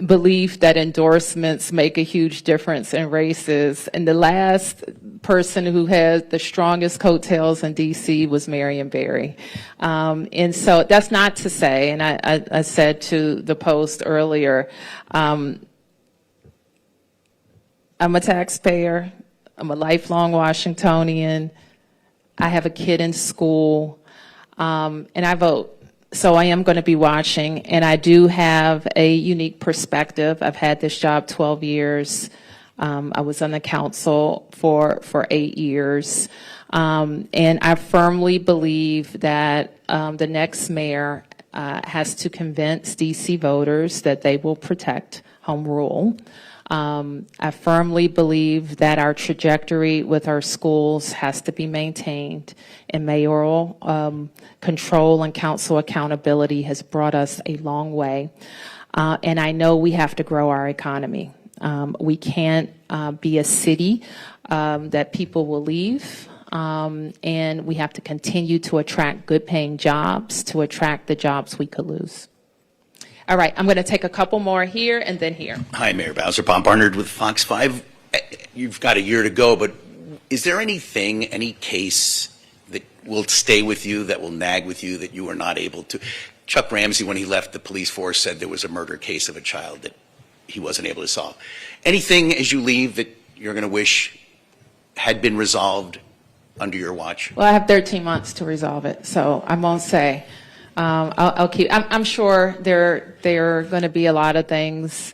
belief that endorsements make a huge difference in races. In the last person who had the strongest coattails in D.C. was Marion Barry. And so that's not to say, and I said to the Post earlier, I'm a taxpayer. I'm a lifelong Washingtonian. I have a kid in school, and I vote. So I am going to be watching, and I do have a unique perspective. I've had this job 12 years. I was on the council for 8 years. And I firmly believe that the next mayor has to convince DC voters that they will protect home rule. I firmly believe that our trajectory with our schools has to be maintained, and mayoral control and council accountability has brought us a long way. And I know we have to grow our economy. We can't be a city that people will leave, and we have to continue to attract good-paying jobs to attract the jobs we could lose. All right, I'm going to take a couple more here and then here. Hi, Mayor Bowser. Bob Barnard with Fox 5. You've got a year to go, but is there anything, any case that will stay with you, that will nag with you, that you were not able to? Chuck Ramsey, when he left the police force, said there was a murder case of a child that he wasn't able to solve. Anything as you leave that you're going to wish had been resolved under your watch? Well, I have 13 months to resolve it, so I won't say. I'll keep. I'm sure there are going to be a lot of things,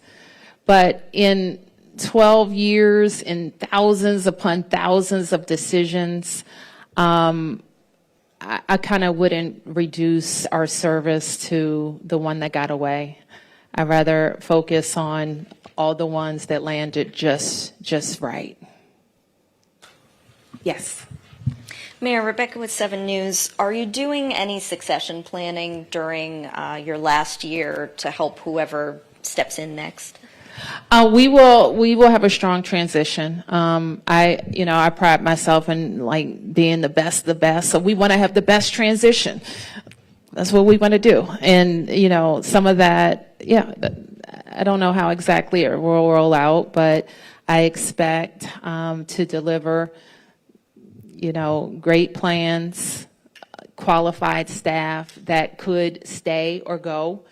but in 12 years, in thousands upon thousands of decisions, I kind of wouldn't reduce our service to the one that got away. I'd rather focus on all the ones that landed just right. Yes. Mayor, Rebecca with 7 News. Are you doing any succession planning during your last year to help whoever steps in next? We will have a strong transition. I pride myself in like being the best, so we want to have the best transition. That's what we want to do. And, some of that, I don't know how exactly it will roll out, but I expect to deliver great plans, qualified staff that could stay or go,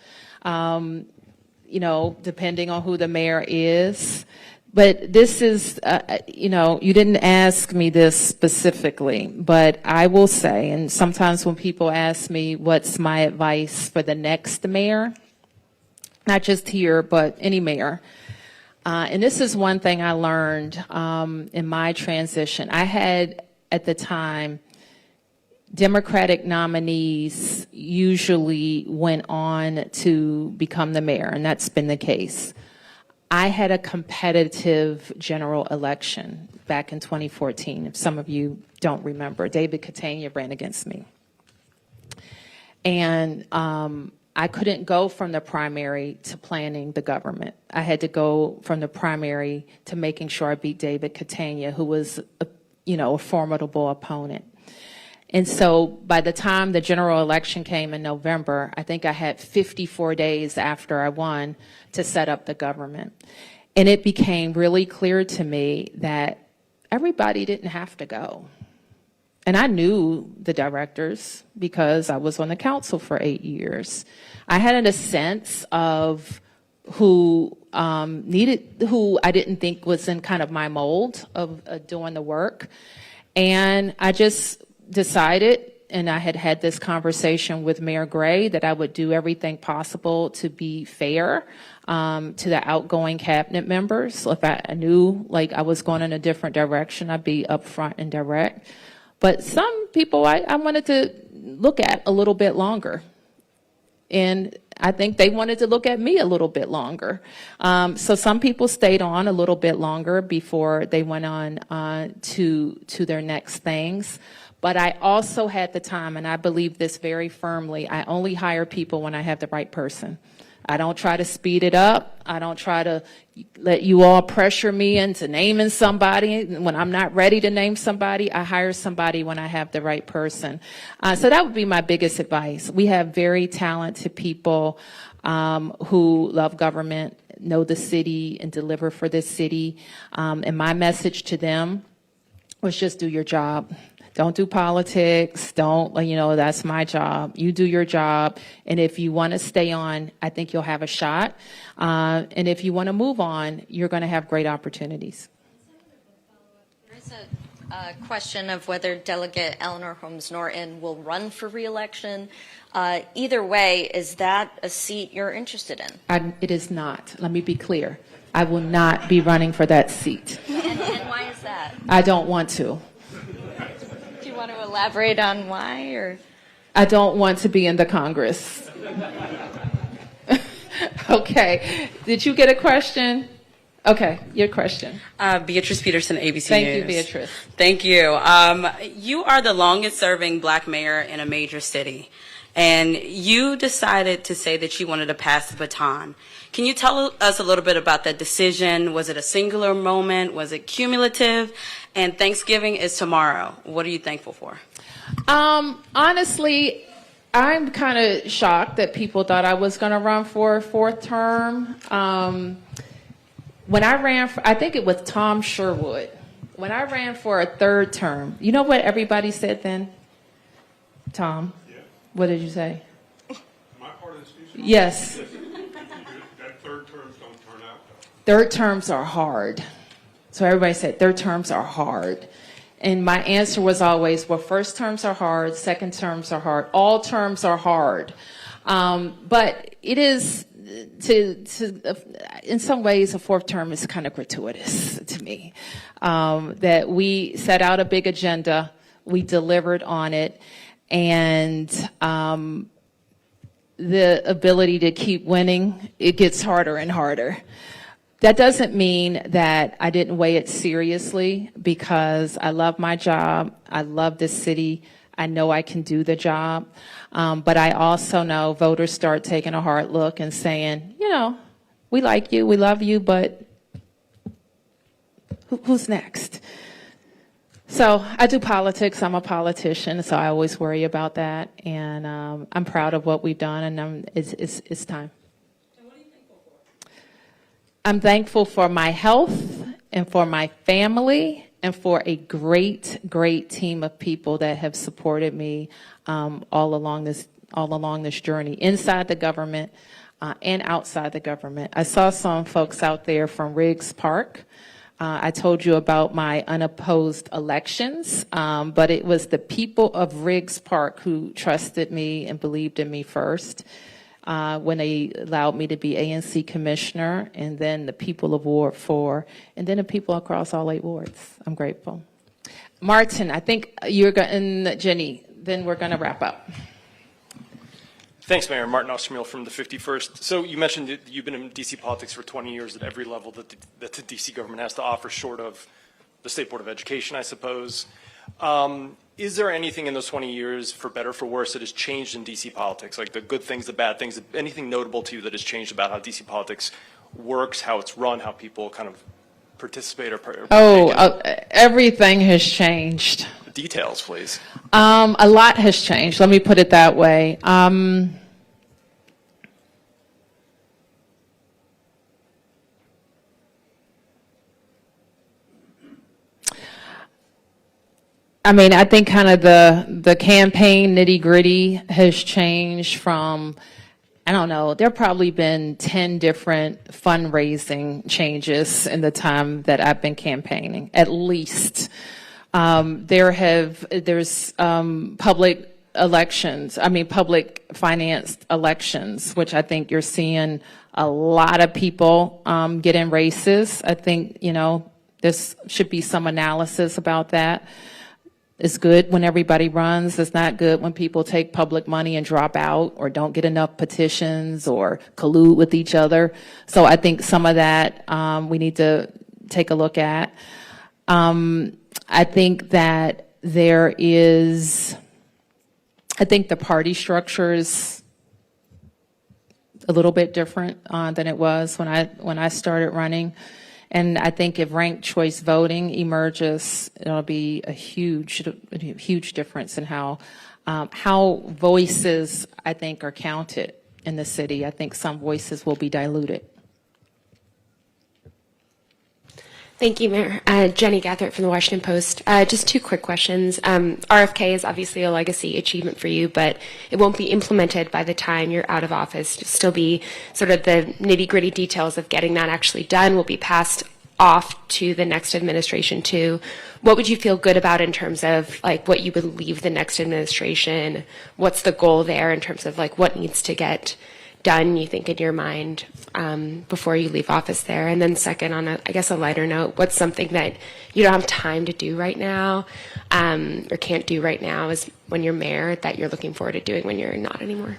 depending on who the mayor is. But this is, you didn't ask me this specifically, but I will say, and sometimes when people ask me what's my advice for the next mayor, not just here, but any mayor, and this is one thing I learned in my transition. I had, at the time, Democratic nominees usually went on to become the mayor, and that's been the case. I had a competitive general election back in 2014. If some of you don't remember, David Catania ran against me. And I couldn't go from the primary to planning the government. I had to go from the primary to making sure I beat David Catania, who was a formidable opponent. And so by the time the general election came in November, I think I had 54 days after I won to set up the government. And it became really clear to me that everybody didn't have to go. And I knew the directors because I was on the council for 8 years. I had a sense of who who I didn't think was in kind of my mold of doing the work. And I just decided, and I had this conversation with Mayor Gray, that I would do everything possible to be fair to the outgoing cabinet members. If I knew like I was going in a different direction, I'd be upfront and direct. But some people I wanted to look at a little bit longer. And I think they wanted to look at me a little bit longer. So some people stayed on a little bit longer before they went on to their next things. But I also had the time, and I believe this very firmly, I only hire people when I have the right person. I don't try to speed it up. I don't try to let you all pressure me into naming somebody. When I'm not ready to name somebody, I hire somebody when I have the right person. So that would be my biggest advice. We have very talented people who love government, know the city, and deliver for this city. And my message to them was just do your job. Don't do politics. Don't, that's my job. You do your job. And if you want to stay on, I think you'll have a shot. And if you want to move on, you're going to have great opportunities. There's a question of whether Delegate Eleanor Holmes Norton will run for re-election. Either way, is that a seat you're interested in? It is not. Let me be clear. I will not be running for that seat. And why is that? I don't want to. Do you want to elaborate on why? Or I don't want to be in the Congress. Okay. Did you get a question? Okay, your question. Beatrice Peterson, ABC News. Thank you, Beatrice. Thank you. You are the longest-serving black mayor in a major city, and you decided to say that you wanted to pass the baton. Can you tell us a little bit about that decision? Was it a singular moment? Was it cumulative? And Thanksgiving is tomorrow. What are you thankful for? Honestly, I'm kind of shocked that people thought I was going to run for a fourth term. When I ran, I think it was Tom Sherwood. When I ran for a third term, you know what everybody said then? Tom, yeah. What did you say? My part of the speech? Yes. That third terms don't turn out though. Third terms are hard. So everybody said third terms are hard. And my answer was always, well, first terms are hard, second terms are hard, all terms are hard. But it is, in some ways, a fourth term is kind of gratuitous to me. That we set out a big agenda, we delivered on it, and the ability to keep winning, it gets harder and harder. That doesn't mean that I didn't weigh it seriously, because I love my job, I love this city, I know I can do the job, but I also know voters start taking a hard look and saying, we like you, we love you, but who's next? So I do politics, I'm a politician, so I always worry about that, and I'm proud of what we've done, and it's time. I'm thankful for my health and for my family and for a great, great team of people that have supported me all along this journey, inside the government and outside the government. I saw some folks out there from Riggs Park. I told you about my unopposed elections, but it was the people of Riggs Park who trusted me and believed in me first. When they allowed me to be ANC commissioner, and then the people of Ward 4, and then the people across all 8 wards. I'm grateful. Martin, I think you're going, and Jenny, then we're going to wrap up. Thanks, Mayor. Martin Ostermuel from the 51st. So you mentioned that you've been in D.C. politics for 20 years at every level that the D.C. government has to offer, short of the State Board of Education, I suppose. Is there anything in those 20 years, for better or for worse, that has changed in D.C. politics? Like the good things, the bad things, anything notable to you that has changed about how D.C. politics works, how it's run, how people kind of participate or everything has changed. Details, please. A lot has changed. Let me put it that way. I think kind of the campaign nitty-gritty has changed from, I don't know, there have probably been 10 different fundraising changes in the time that I've been campaigning, at least. There's public elections, public financed elections, which I think you're seeing a lot of people get in races. I think, there should be some analysis about that. It's good when everybody runs. It's not good when people take public money and drop out or don't get enough petitions or collude with each other. So I think some of that we need to take a look at. I think that the party structure is a little bit different than it was when I started running. And I think if ranked choice voting emerges, it'll be a huge difference in how voices, I think, are counted in the city. I think some voices will be diluted. Thank you, Mayor. Jenny Gathert from the Washington Post. Just two quick questions. RFK is obviously a legacy achievement for you, but it won't be implemented by the time you're out of office. It'll still be sort of the nitty-gritty details of getting that actually done will be passed off to the next administration too. What would you feel good about in terms of like what you would leave the next administration? What's the goal there in terms of like what needs to get done, you think, in your mind before you leave office there? And then second, on a lighter note, what's something that you don't have time to do right now or can't do right now is when you're mayor that you're looking forward to doing when you're not anymore?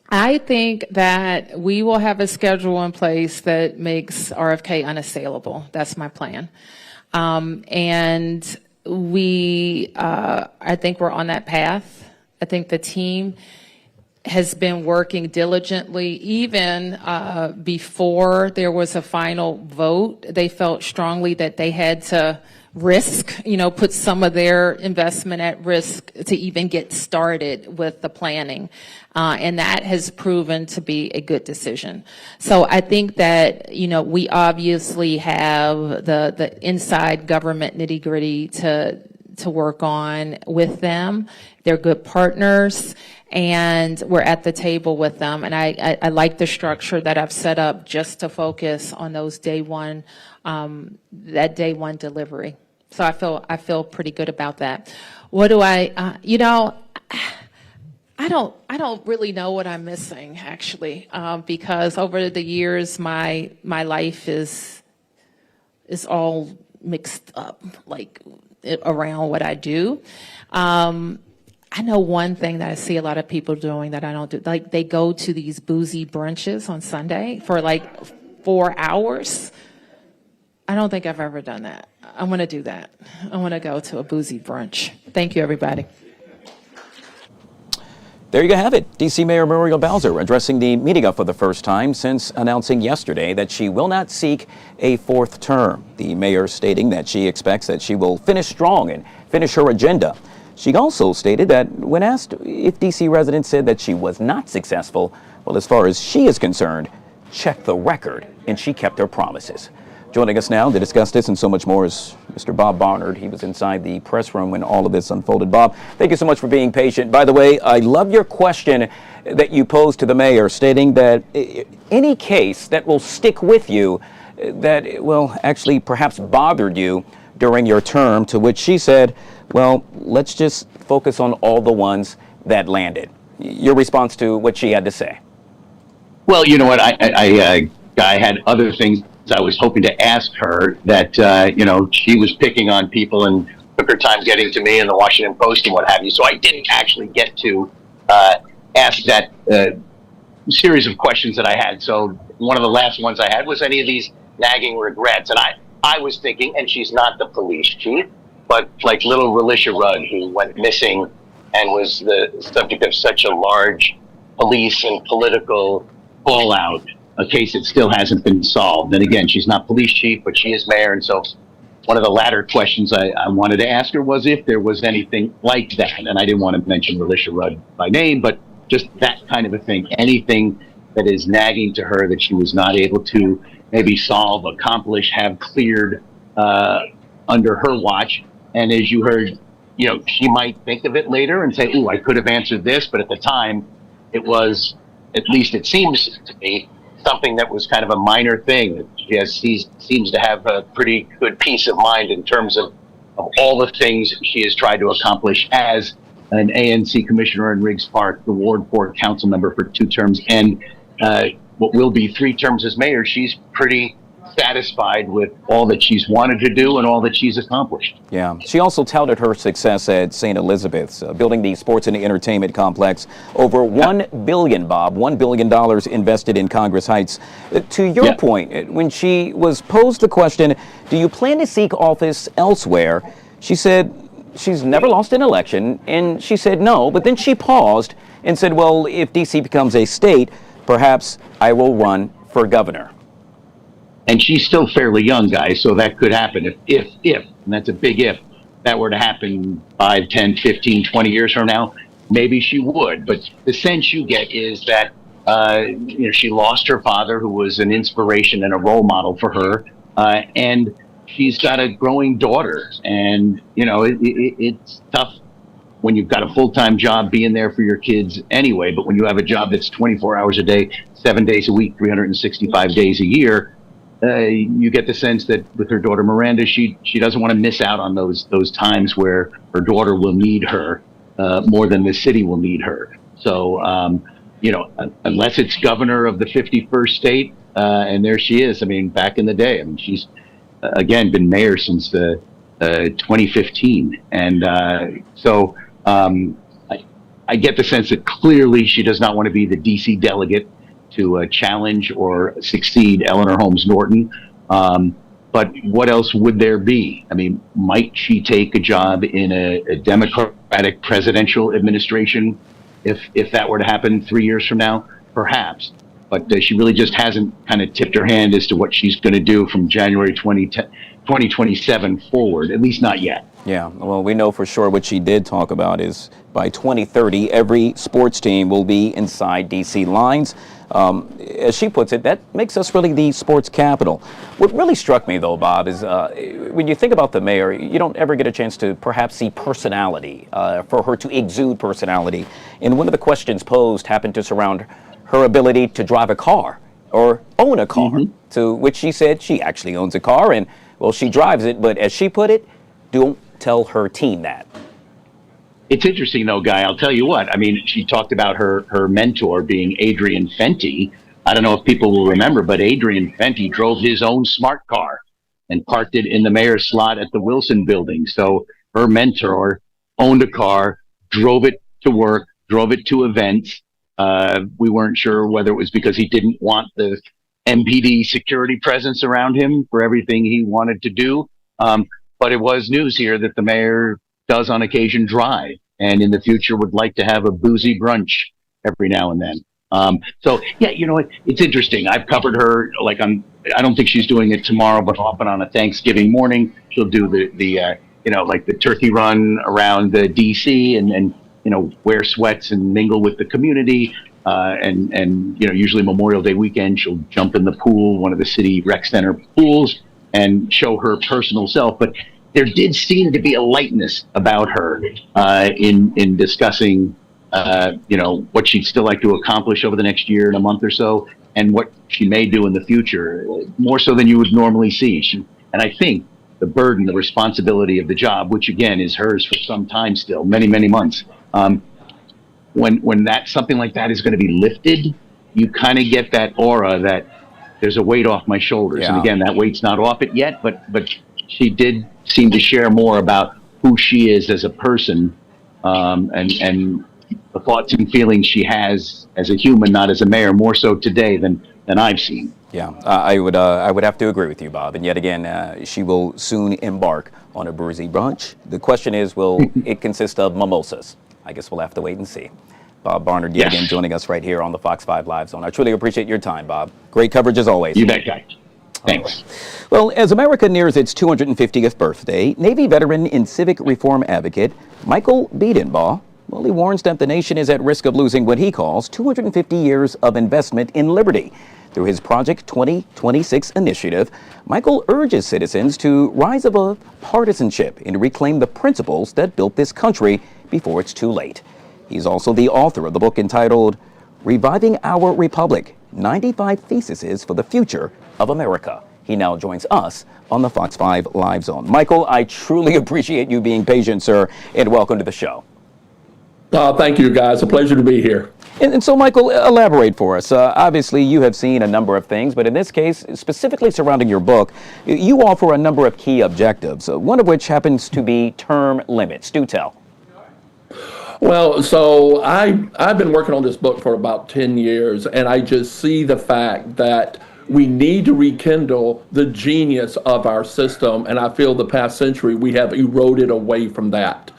I think that we will have a schedule in place that makes RFK unassailable. That's my plan. And I think we're on that path. I think the team has been working diligently. Even before there was a final vote, they felt strongly that they had to risk, put some of their investment at risk to even get started with the planning. And that has proven to be a good decision. So I think that, we obviously have the inside government nitty-gritty to work on with them. They're good partners, and we're at the table with them. And I like the structure that I've set up just to focus on those day one delivery. So I feel pretty good about that. What do I don't really know what I'm missing, actually, because over the years my life is all mixed up, like around what I do. I know one thing that I see a lot of people doing that I don't do. Like they go to these boozy brunches on Sunday for like 4 hours. I don't think I've ever done that. I want to do that. I want to go to a boozy brunch. Thank you, everybody. There you have it. D.C. Mayor Muriel Bowser addressing the media for the first time since announcing yesterday that she will not seek a fourth term. The mayor stating that she expects that she will finish strong and finish her agenda. She also stated that when asked if D.C. residents said that she was not successful, well, as far as she is concerned, check the record, and she kept her promises. Joining us now to discuss this and so much more is Mr. Bob Barnard. He was inside the press room when all of this unfolded. Bob, thank you so much for being patient. By the way, I love your question that you posed to the mayor, stating that any case that will stick with you, that will actually perhaps bothered you during your term, to which she said, well, let's just focus on all the ones that landed. Your response to what she had to say? Well, you know what, I had other things I was hoping to ask her that, she was picking on people and took her time getting to me in the Washington Post and what have you. So I didn't actually get to ask that series of questions that I had. So one of the last ones I had was any of these nagging regrets. And I was thinking, and she's not the police chief, but like little Relisha Rudd, who went missing and was the subject of such a large police and political fallout, a case that still hasn't been solved. And again, she's not police chief, but she is mayor. And so one of the latter questions I wanted to ask her was if there was anything like that. And I didn't want to mention Relisha Rudd by name, but just that kind of a thing. Anything that is nagging to her that she was not able to maybe solve, accomplish, have cleared under her watch. And as you heard, she might think of it later and say, ooh, I could have answered this. But at the time, it was, at least it seems to me, something that was kind of a minor thing. She seems to have a pretty good peace of mind in terms of all the things she has tried to accomplish as an ANC commissioner in Riggs Park, the Ward 4 council member for 2 terms, and what will be 3 terms as mayor. She's pretty satisfied with all that she's wanted to do and all that she's accomplished. Yeah. She also touted her success at St. Elizabeth's, building the sports and entertainment complex. Over $1 billion, Bob, $1 billion invested in Congress Heights. To your point, when she was posed the question, do you plan to seek office elsewhere? She said she's never lost an election, and she said no, but then she paused and said, well, if D.C. becomes a state, perhaps I will run for governor. And she's still fairly young, guys, so that could happen if, and that's a big if, that were to happen 5, 10, 15, 20 years from now, maybe she would. But the sense you get is that She lost her father, who was an inspiration and a role model for her, and she's got a growing daughter. And it's tough when you've got a full-time job being there for your kids anyway. But when you have a job that's 24 hours a day, 7 days a week, 365 days a year, you get the sense that with her daughter Miranda, she doesn't want to miss out on those times where her daughter will need her more than the city will need her. So, unless it's governor of the 51st state, and there she is. I mean, back in the day, she's again been mayor since 2015, and so I get the sense that clearly she does not want to be the DC delegate to challenge or succeed Eleanor Holmes Norton. But what else would there be? I mean, might she take a job in a Democratic presidential administration if that were to happen 3 years from now? Perhaps. But she really just hasn't kind of tipped her hand as to what she's going to do from January 2027 forward, at least not yet. Yeah, well, we know for sure what she did talk about is by 2030, every sports team will be inside D.C. lines. As she puts it, that makes us really the sports capital. What really struck me, though, Bob, is when you think about the mayor, you don't ever get a chance to perhaps see personality, for her to exude personality. And one of the questions posed happened to surround her ability to drive a car or own a car, to which she said she actually owns a car and, well, she drives it. But as she put it, don't tell her team that. It's interesting, though, Guy. I'll tell you what. I mean, she talked about her mentor being Adrian Fenty. I don't know if people will remember, but Adrian Fenty drove his own smart car and parked it in the mayor's slot at the Wilson building. So her mentor owned a car, drove it to work, drove it to events. We weren't sure whether it was because he didn't want the MPD security presence around him for everything he wanted to do. But it was news here that the mayor does on occasion drive, and in the future would like to have a boozy brunch every now and then. So yeah, it's interesting. I've covered her I don't think she's doing it tomorrow, but often on a Thanksgiving morning, she'll do the turkey run around the DC and wear sweats and mingle with the community. And usually Memorial Day weekend, she'll jump in the pool, one of the city rec center pools, and show her personal self. But there did seem to be a lightness about her in discussing, what she'd still like to accomplish over the next year and a month or so, and what she may do in the future, more so than you would normally see. And I think the burden, the responsibility of the job, which again is hers for some time still, many, many months, when something like that is going to be lifted, you kind of get that aura that there's a weight off my shoulders. Yeah. And again, that weight's not off it yet, but she did seem to share more about who she is as a person, and the thoughts and feelings she has as a human, not as a mayor, more so today than I've seen. Yeah, I would have to agree with you, Bob. And yet again, she will soon embark on a boozy brunch. The question is, will it consist of mimosas? I guess we'll have to wait and see. Bob Barnard, yet again, joining us right here on the Fox 5 Live Zone. I truly appreciate your time, Bob. Great coverage as always. You bet, Guy. Thanks. Right. Well, as America nears its 250th birthday, Navy veteran and civic reform advocate Michael Biedenbaugh, well, he warns that the nation is at risk of losing what he calls 250 years of investment in liberty. Through his Project 2026 initiative, Michael urges citizens to rise above partisanship and reclaim the principles that built this country before it's too late. He's also the author of the book entitled Reviving Our Republic, 95 Theses for the Future of America. He now joins us on the Fox 5 Live Zone. Michael, I truly appreciate you being patient, sir, and welcome to the show. Thank you, guys. A pleasure to be here. And so, Michael, elaborate for us. Obviously, you have seen a number of things, but in this case, specifically surrounding your book, you offer a number of key objectives, one of which happens to be term limits. Do tell. Well, so I've been working on this book for about 10 years, and I just see the fact that we need to rekindle the genius of our system, and I feel the past century we have eroded away from that.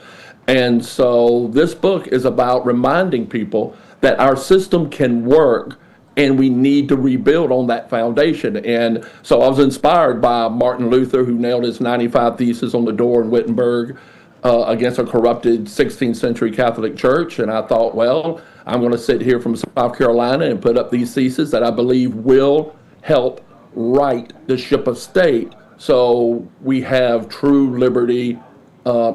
And so this book is about reminding people that our system can work and we need to rebuild on that foundation. And so I was inspired by Martin Luther, who nailed his 95 Theses on the door in Wittenberg. against a corrupted 16th century Catholic Church. And I thought, well, I'm going to sit here from South Carolina and put up these theses that I believe will help right the ship of state so we have true liberty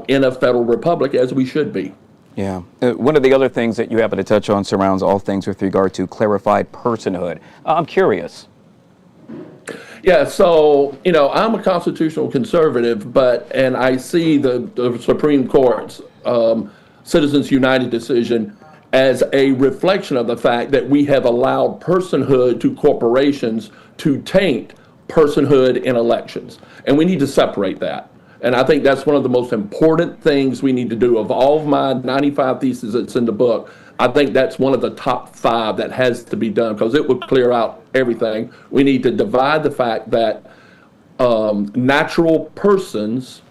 in a federal republic as we should be. Yeah. One of the other things that you happen to touch on surrounds all things with regard to clarified personhood. I'm curious. Yeah, so, I'm a constitutional conservative, and I see the Supreme Court's Citizens United decision as a reflection of the fact that we have allowed personhood to corporations to taint personhood in elections. And we need to separate that. And I think that's one of the most important things we need to do. Of all of my 95 theses that's in the book, I think that's one of the top 5 that has to be done because it would clear out everything. We need to divide the fact that natural persons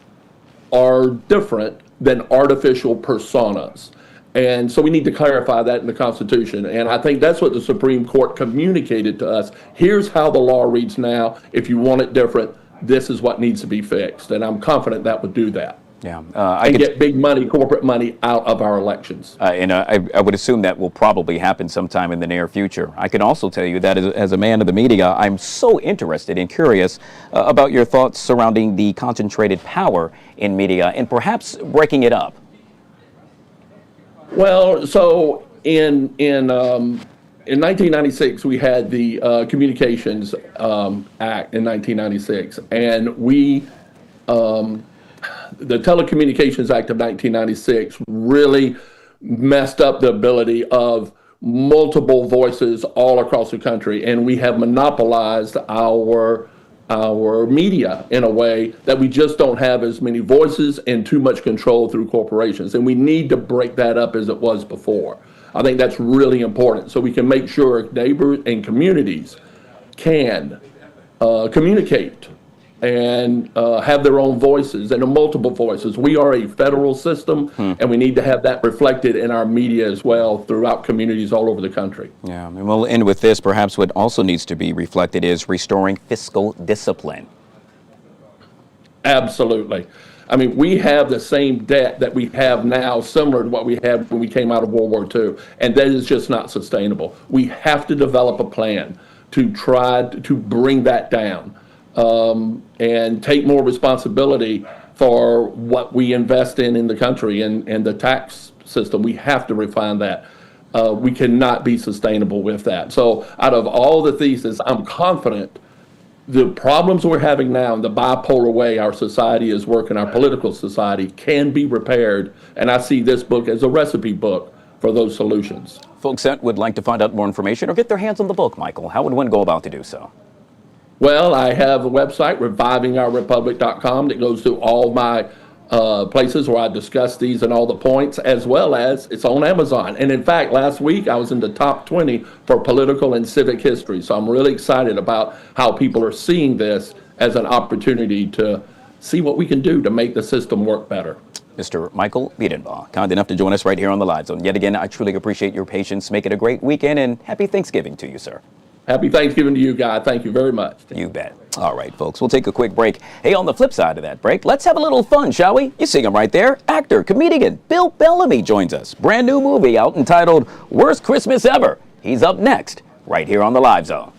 are different than artificial personas. And so we need to clarify that in the Constitution. And I think that's what the Supreme Court communicated to us. Here's how the law reads now. If you want it different, this is what needs to be fixed. And I'm confident that would do that. Yeah, and get big money, corporate money out of our elections. And I would assume that will probably happen sometime in the near future. I can also tell you that as a man of the media, I'm so interested and curious about your thoughts surrounding the concentrated power in media and perhaps breaking it up. Well, so in 1996, we had the Communications Act in 1996, and the Telecommunications Act of 1996 really messed up the ability of multiple voices all across the country, and we have monopolized our media in a way that we just don't have as many voices and too much control through corporations. And we need to break that up as it was before. I think that's really important so we can make sure neighbors and communities can communicate and have their own voices and multiple voices. We are a federal system, and we need to have that reflected in our media as well throughout communities all over the country. Yeah, and we'll end with this. Perhaps what also needs to be reflected is restoring fiscal discipline. Absolutely. I mean, we have the same debt that we have now, similar to what we had when we came out of World War II, and that is just not sustainable. We have to develop a plan to try to bring that down. And take more responsibility for what we invest in the country and the tax system. We have to refine that. We cannot be sustainable with that. So out of all the theses, I'm confident the problems we're having now in the bipolar way our society is working, our political society, can be repaired. And I see this book as a recipe book for those solutions. Folks that would like to find out more information or get their hands on the book, Michael, how would one go about to do so? Well, I have a website, revivingourrepublic.com, that goes to all my places where I discuss these and all the points, as well as it's on Amazon. And in fact, last week I was in the top 20 for political and civic history. So I'm really excited about how people are seeing this as an opportunity to see what we can do to make the system work better. Mr. Michael Wiedenbaugh, kind enough to join us right here on the Live Zone. Yet again, I truly appreciate your patience. Make it a great weekend, and happy Thanksgiving to you, sir. Happy Thanksgiving to you, Guy. Thank you very much. You bet. All right, folks, we'll take a quick break. Hey, on the flip side of that break, let's have a little fun, shall we? You see him right there. Actor, comedian Bill Bellamy joins us. Brand new movie out entitled Worst Christmas Ever. He's up next, right here on the Live Zone.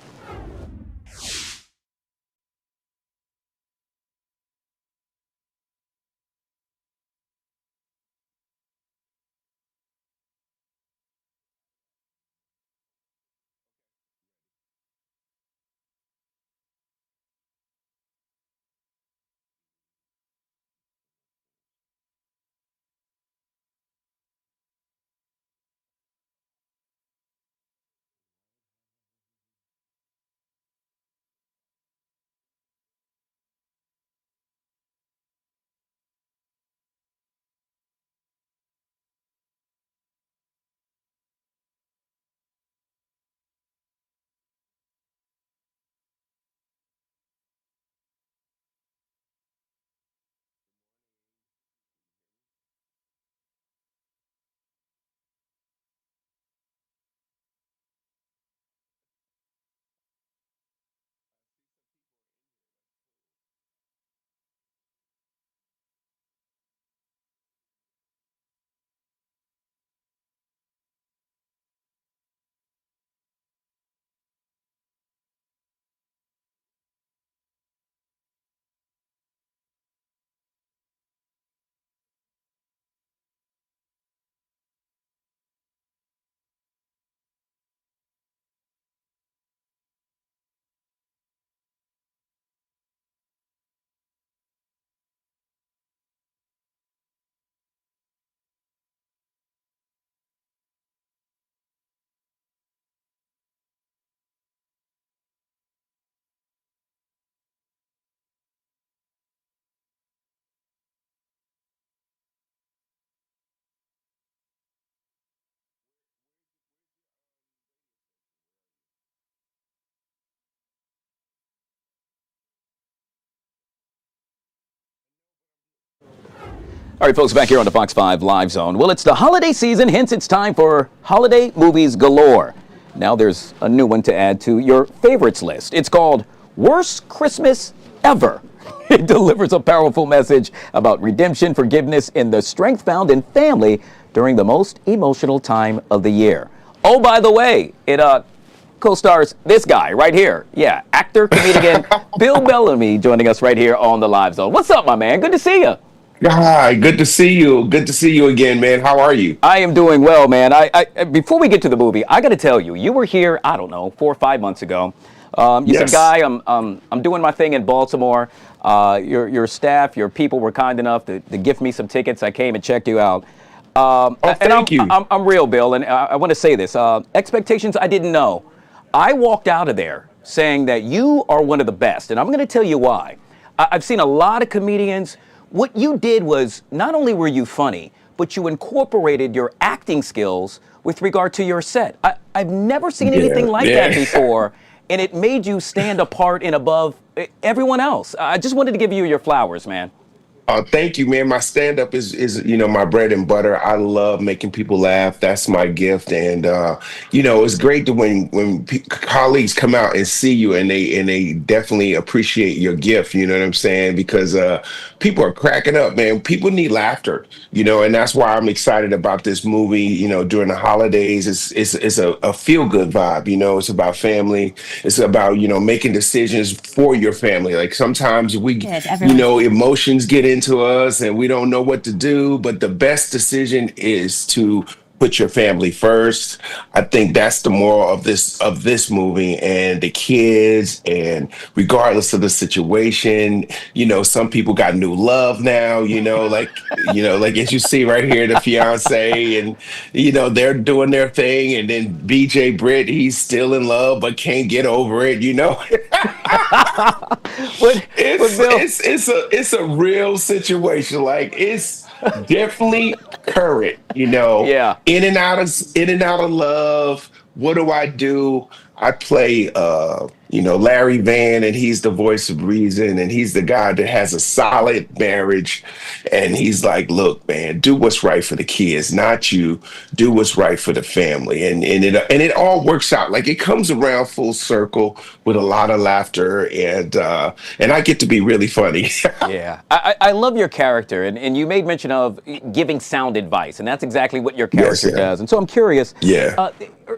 All right, folks, back here on the Fox 5 Live Zone. Well, it's the holiday season, hence it's time for holiday movies galore. Now there's a new one to add to your favorites list. It's called Worst Christmas Ever. It delivers a powerful message about redemption, forgiveness, and the strength found in family during the most emotional time of the year. Oh, by the way, it co-stars this guy right here. Yeah, actor, comedian Bill Bellamy joining us right here on the Live Zone. What's up, my man? Good to see you. Hi, good to see you. Good to see you again, man. How are you? I am doing well, man. I before we get to the movie, I got to tell you, you were here, I don't know, 4 or 5 months ago. You said, Guy, I'm doing my thing in Baltimore. Your staff, your people were kind enough to gift me some tickets. I came and checked you out. Thank you. I'm real, Bill, and I want to say this. Expectations I didn't know. I walked out of there saying that you are one of the best, and I'm going to tell you why. I've seen a lot of comedians. What you did was, not only were you funny, but you incorporated your acting skills with regard to your set. I've never seen anything like that before, and it made you stand apart and above everyone else. I just wanted to give you your flowers, man. Thank you, man. My stand-up is my bread and butter. I love making people laugh. That's my gift, and it's great to when colleagues come out and see you, and they definitely appreciate your gift. You know what I'm saying? Because people are cracking up, man. People need laughter, and that's why I'm excited about this movie. During the holidays, it's a feel-good vibe. It's about family. It's about making decisions for your family. Like sometimes emotions get into us and we don't know what to do, but the best decision is to put your family first. I think that's the moral of this movie, and the kids, and regardless of the situation, some people got new love now, like as you see right here, the fiance, and they're doing their thing, and then BJ Britt, he's still in love but can't get over it, It's a real situation. Like, it's definitely current, Yeah. In and out of love. What do? I play Larry Vann, and he's the voice of reason, and he's the guy that has a solid marriage, and he's like, look, man, do what's right for the kids, not you. Do what's right for the family, and it all works out. Like, it comes around full circle with a lot of laughter, and I get to be really funny. Yeah, I love your character, and you made mention of giving sound advice, and that's exactly what your character does. And so I'm curious,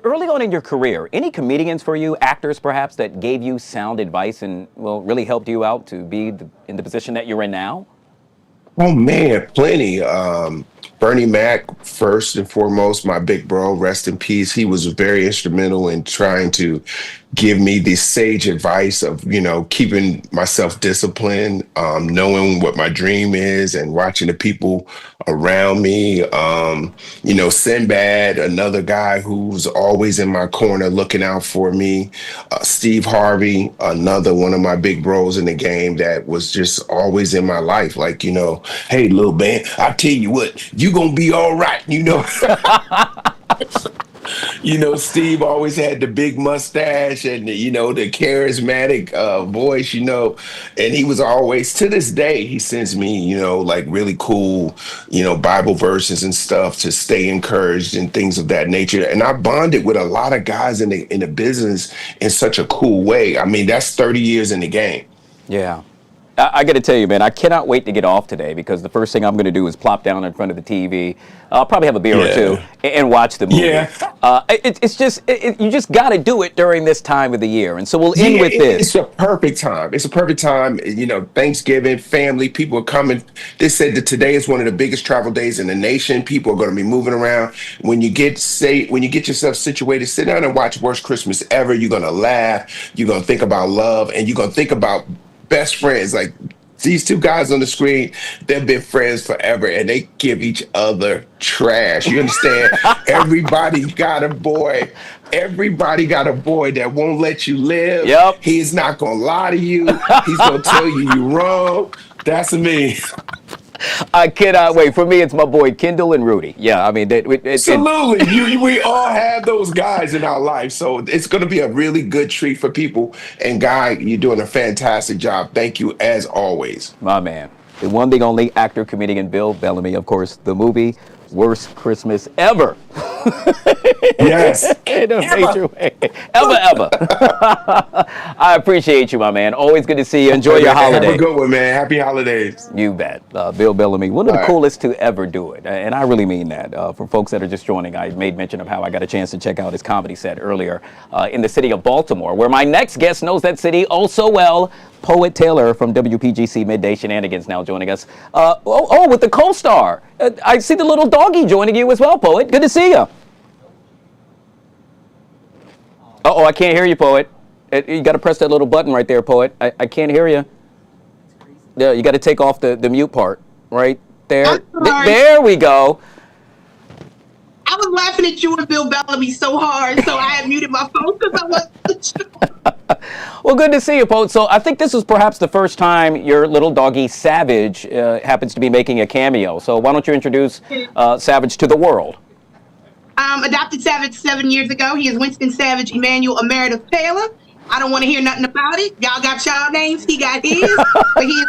early on in your career, any comedians for you, actors perhaps, that gave you sound advice and really helped you out to be in the position that you're in now? Oh man, plenty. Bernie Mac, first and foremost, my big bro, rest in peace. He was very instrumental in trying to give me the sage advice of, keeping myself disciplined, knowing what my dream is, and watching the people around me. Sinbad, another guy who's always in my corner looking out for me. Steve Harvey, another one of my big bros in the game that was just always in my life. Like, hey, little man, I tell you what, you gonna be all right, Steve always had the big mustache and, the charismatic voice, and he was always, to this day, he sends me, like really cool, Bible verses and stuff to stay encouraged and things of that nature. And I bonded with a lot of guys in the business in such a cool way. I mean, that's 30 years in the game. Yeah. I got to tell you, man, I cannot wait to get off today, because the first thing I'm going to do is plop down in front of the TV. I'll probably have a beer or two and watch the movie. Yeah. You just got to do it during this time of the year. And so we'll end with this. It's a perfect time. It's a perfect time. Thanksgiving, family, people are coming. They said that today is one of the biggest travel days in the nation. People are going to be moving around. When you get yourself situated, sit down and watch Worst Christmas Ever. You're going to laugh. You're going to think about love, and you're going to think about best friends. Like, these two guys on the screen, they've been friends forever, and they give each other trash. You understand? Everybody got a boy that won't let you live. Yep. He's not gonna lie to you. He's gonna tell you you're wrong. That's me. I cannot wait. For me, it's my boy Kendall and Rudy. Yeah, I mean, absolutely. We all have those guys in our life, so it's going to be a really good treat for people. And Guy, you're doing a fantastic job. Thank you as always, my man. the one, the only actor, comedian Bill Bellamy. Of course, the movie Worst Christmas Ever. Yes. In a major way. Ever. I appreciate you, my man. Always good to see you. Enjoy your holiday. Have a good one, man. Happy holidays. You bet. Bill Bellamy, one of the coolest to ever do it. And I really mean that. For folks that are just joining, I made mention of how I got a chance to check out his comedy set earlier in the city of Baltimore, where my next guest knows that city oh so well. Poet Taylor from WPGC Midday Shenanigans now joining us. With the co-star. I see the little doggy joining you as well, Poet. Good to see you. I can't hear you, Poet. You got to press that little button right there, Poet. I can't hear you. Yeah, you got to take off the mute part right there. There we go. I was laughing at you and Bill Bellamy so hard, so I had muted my phone because I wasn't sure. Well, good to see you, Poet. So I think this is perhaps the first time your little doggy Savage happens to be making a cameo. So why don't you introduce Savage to the world? Adopted Savage 7 years ago. He is Winston Savage Emmanuel Emeritus Taylor. I don't want to hear nothing about it. Y'all got y'all names. He got his. But he is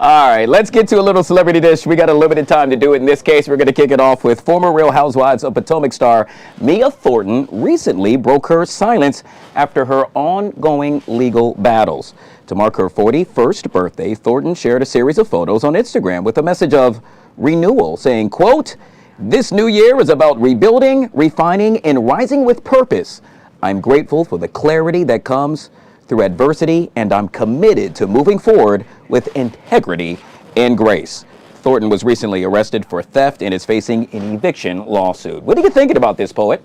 All right, let's get to a little celebrity dish. We got a limited time to do it. In this case, we're going to kick it off with former Real Housewives of Potomac star Mia Thornton recently broke her silence after her ongoing legal battles. To mark her 41st birthday, Thornton shared a series of photos on Instagram with a message of renewal, saying, quote, "This new year is about rebuilding, refining, and rising with purpose. I'm grateful for the clarity that comes through adversity, and I'm committed to moving forward with integrity and grace." Thornton was recently arrested for theft and is facing an eviction lawsuit. What are you thinking about this, Poet?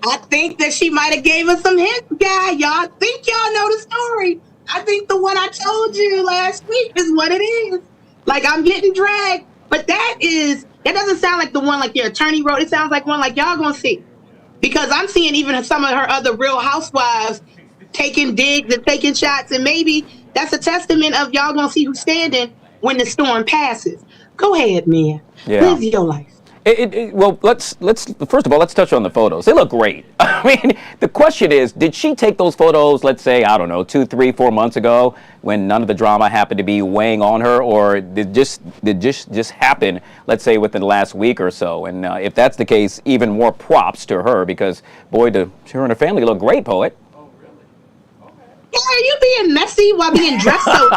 I think that she might have gave us some hints, Guy. Y'all think y'all know the story. I think the one I told you last week is what it is. Like, I'm getting dragged. But that doesn't sound like the one like your attorney wrote. It sounds like one like y'all gonna see. Because I'm seeing even some of her other Real Housewives taking digs and taking shots, and maybe that's a testament of y'all gonna see who's standing when the storm passes. Go ahead, Mia. Live your life. Well, let's first of all, let's touch on the photos. They look great. I mean, the question is, did she take those photos, let's say, I don't know, 2, 3, 4 months ago when none of the drama happened to be weighing on her, or did just happen, let's say, within the last week or so? And if that's the case, even more props to her, because boy, her and her family look great, Poet. Yeah, you being messy while being dressed so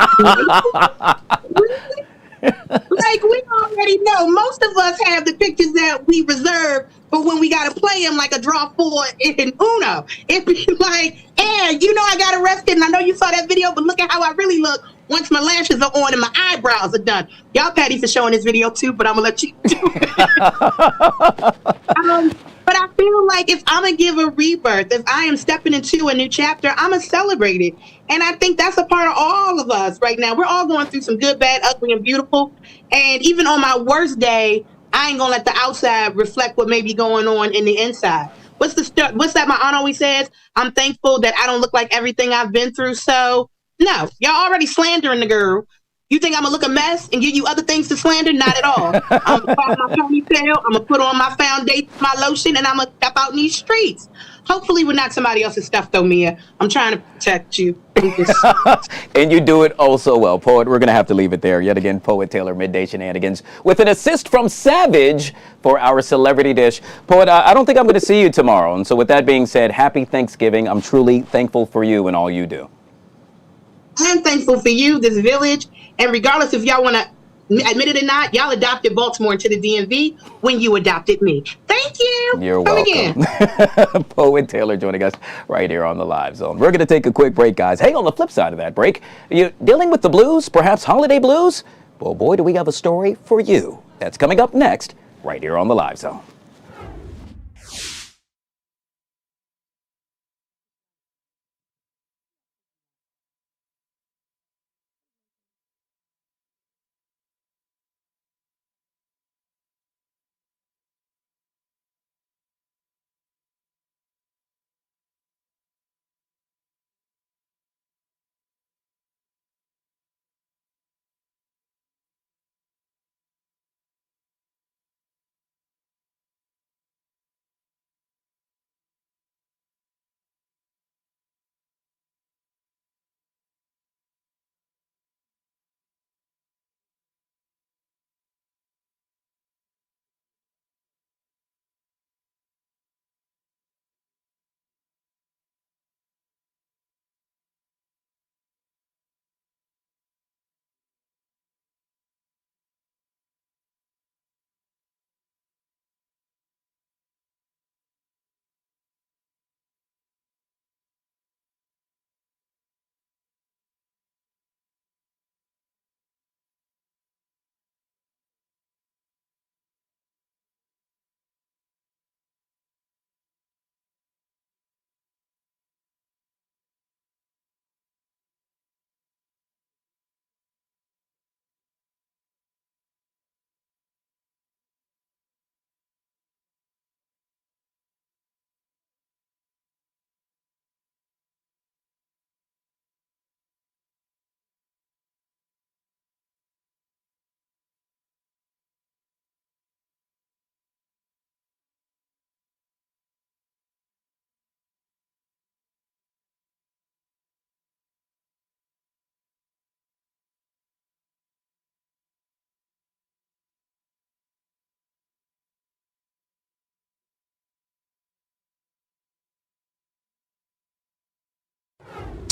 like, we already know. Most of us have the pictures that we reserve, but when we got to play them like a draw 4 in Uno, it be like, and you know I got arrested, and I know you saw that video, but look at how I really look once my lashes are on and my eyebrows are done. Y'all petty for showing this video too, but I'm going to let you do it. But I feel like if I'm going to give a rebirth, if I am stepping into a new chapter, I'm going to celebrate it. And I think that's a part of all of us right now. We're all going through some good, bad, ugly, and beautiful. And even on my worst day, I ain't going to let the outside reflect what may be going on in the inside. What's that my aunt always says? I'm thankful that I don't look like everything I've been through. So, no, y'all already slandering the girl. You think I'm going to look a mess and give you other things to slander? Not at all. I'm going to follow my ponytail. I'm going to put on my foundation, my lotion, and I'm going to step out in these streets. Hopefully we're not somebody else's stuff, though, Mia. I'm trying to protect you. And you do it oh so well, Poet. We're going to have to leave it there. Yet again, Poet Taylor, Midday Shenanigans, with an assist from Savage for our celebrity dish. Poet, I don't think I'm going to see you tomorrow. And so with that being said, happy Thanksgiving. I'm truly thankful for you and all you do. I'm thankful for you, this village, and regardless if y'all want to admit it or not, y'all adopted Baltimore into the DMV when you adopted me. Thank you. You're Come welcome. again. Poet Taylor joining us right here on the Live Zone. We're going to take a quick break, guys. Hey, on the flip side of that break, are you dealing with the blues, perhaps holiday blues? Well, boy, do we have a story for you. That's coming up next, right here on the Live Zone.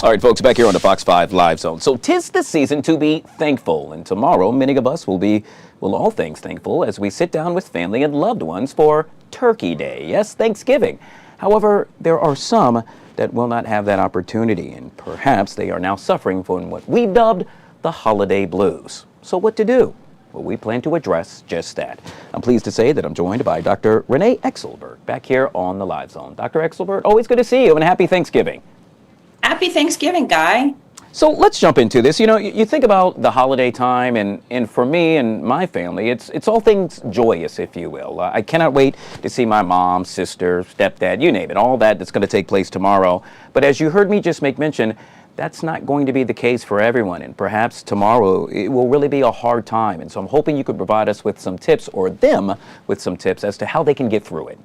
All right, folks, back here on the Fox 5 Live Zone. So 'tis the season to be thankful, and tomorrow many of us will be, well, all things thankful as we sit down with family and loved ones for Turkey Day. Yes, Thanksgiving. However, there are some that will not have that opportunity, and perhaps they are now suffering from what we've dubbed the holiday blues. So what to do? Well, we plan to address just that. I'm pleased to say that I'm joined by Dr. Renee Exelberg back here on the Live Zone. Dr. Exelberg, always good to see you, and happy Thanksgiving. Happy Thanksgiving, Guy. So let's jump into this. You know, you think about the holiday time, and for me and my family, it's all things joyous, if you will. I cannot wait to see my mom, sister, stepdad, you name it, all that's going to take place tomorrow. But as you heard me just make mention, that's not going to be the case for everyone, and perhaps tomorrow it will really be a hard time. And so I'm hoping you could provide us with some tips, or them with some tips, as to how they can get through it.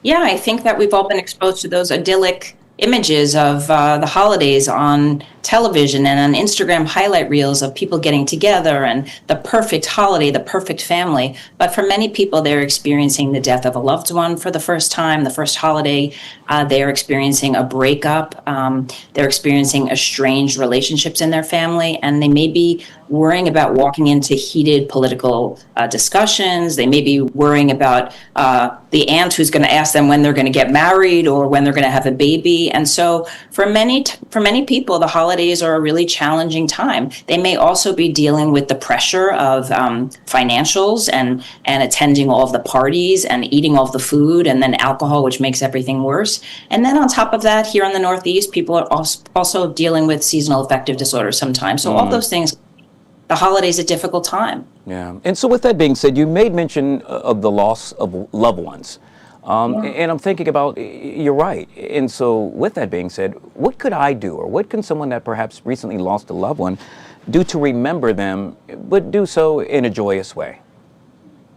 Yeah, I think that we've all been exposed to those idyllic images of the holidays on television and on Instagram highlight reels of people getting together and the perfect holiday, the perfect family. But for many people, they're experiencing the death of a loved one for the first time, the first holiday. They're experiencing a breakup. They're experiencing estranged relationships in their family, and they may be worrying about walking into heated political discussions. They may be worrying about the aunt who's going to ask them when they're going to get married or when they're going to have a baby. And so for many people, the holidays are a really challenging time. They may also be dealing with the pressure of financials and attending all of the parties and eating all of the food, and then alcohol, which makes everything worse. And then on top of that, here in the Northeast, people are also dealing with seasonal affective disorder sometimes. So all those things, the holiday's a difficult time. Yeah. And so with that being said, you made mention of the loss of loved ones. And I'm thinking about, you're right. And so with that being said, what could I do, or what can someone that perhaps recently lost a loved one do to remember them, but do so in a joyous way?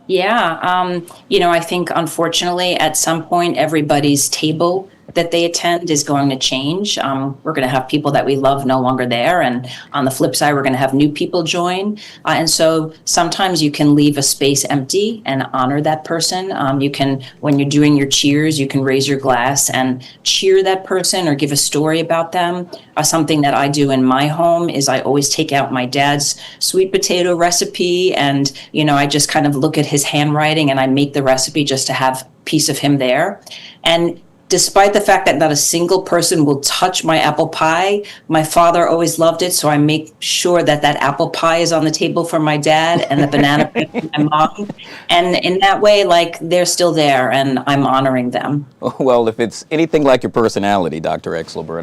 Yeah. I think unfortunately at some point everybody's table that they attend is going to change. We're going to have people that we love no longer there. And on the flip side, we're going to have new people join. And so sometimes you can leave a space empty and honor that person. You can, when you're doing your cheers, you can raise your glass and cheer that person or give a story about them. Something that I do in my home is I always take out my dad's sweet potato recipe. And, I just kind of look at his handwriting and I make the recipe just to have a piece of him there. And despite the fact that not a single person will touch my apple pie, my father always loved it, so I make sure that apple pie is on the table for my dad and the banana for my mom. And in that way, they're still there, and I'm honoring them. Well, if it's anything like your personality, Dr. Exelberg,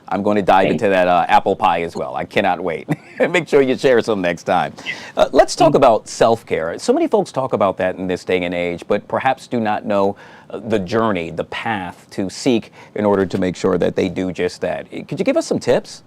I'm going to dive into that apple pie as well. I cannot wait. Make sure you share some next time. Let's talk about self-care. So many folks talk about that in this day and age, but perhaps do not know the journey, the path to seek in order to make sure that they do just that. Could you give us some tips?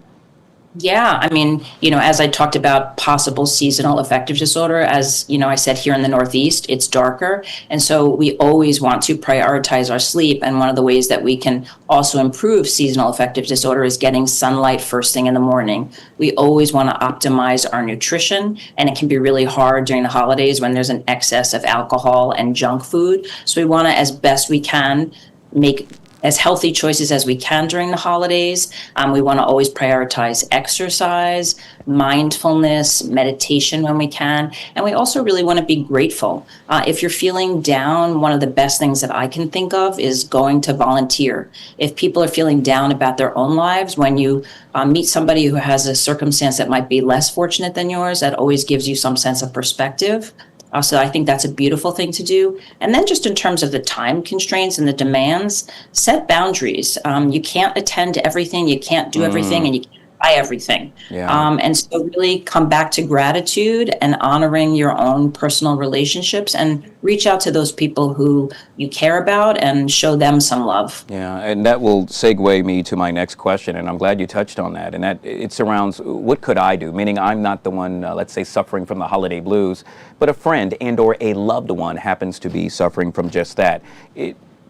Yeah, as I talked about possible seasonal affective disorder, as I said, here in the Northeast, it's darker. And so we always want to prioritize our sleep. And one of the ways that we can also improve seasonal affective disorder is getting sunlight first thing in the morning. We always want to optimize our nutrition, and it can be really hard during the holidays when there's an excess of alcohol and junk food. So we want to, as best we can, make as healthy choices as we can during the holidays. We want to always prioritize exercise, mindfulness, meditation when we can. And we also really want to be grateful. If you're feeling down, one of the best things that I can think of is going to volunteer. If people are feeling down about their own lives, when you meet somebody who has a circumstance that might be less fortunate than yours, that always gives you some sense of perspective. So I think that's a beautiful thing to do. And then just in terms of the time constraints and the demands, set boundaries. You can't attend to everything, you can't do everything, and you can't buy everything. Yeah. And so really come back to gratitude and honoring your own personal relationships, and reach out to those people who you care about and show them some love. Yeah, and that will segue me to my next question, and I'm glad you touched on that. And that it surrounds, what could I do? Meaning I'm not the one, let's say, suffering from the holiday blues, but a friend and or a loved one happens to be suffering from just that.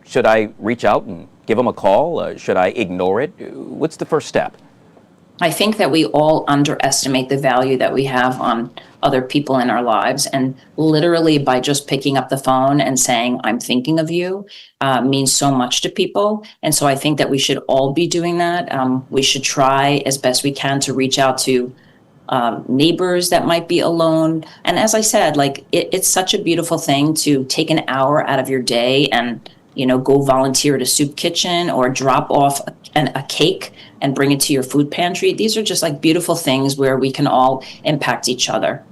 Should I reach out and give them a call? Should I ignore it? What's the first step? I think that we all underestimate the value that we have on other people in our lives. And literally by just picking up the phone and saying, I'm thinking of you, means so much to people. And so I think that we should all be doing that. We should try as best we can to reach out to neighbors that might be alone. And as I said, like it's such a beautiful thing to take an hour out of your day and, go volunteer at a soup kitchen or drop off a cake and bring it to your food pantry. These are just like beautiful things where we can all impact each other.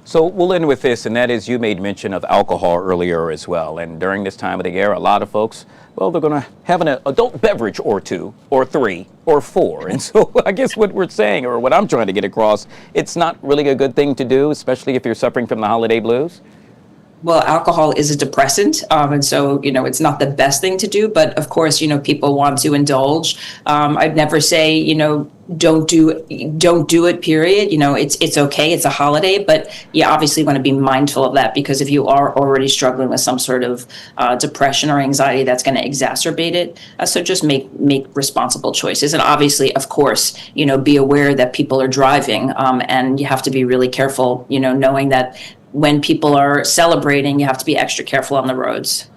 So we'll end with this, and that is you made mention of alcohol earlier as well. And during this time of the year, a lot of folks, well, they're going to have an adult beverage or two or three or four. And so I guess what we're saying, or what I'm trying to get across, it's not really a good thing to do, especially if you're suffering from the holiday blues. Well, alcohol is a depressant, and so, it's not the best thing to do. But of course, people want to indulge. I'd never say, don't do it, period. It's okay. It's a holiday, but you obviously want to be mindful of that, because if you are already struggling with some sort of depression or anxiety, that's going to exacerbate it. So just make responsible choices. And obviously, of course, be aware that people are driving, and you have to be really careful, knowing that when people are celebrating, you have to be extra careful on the roads.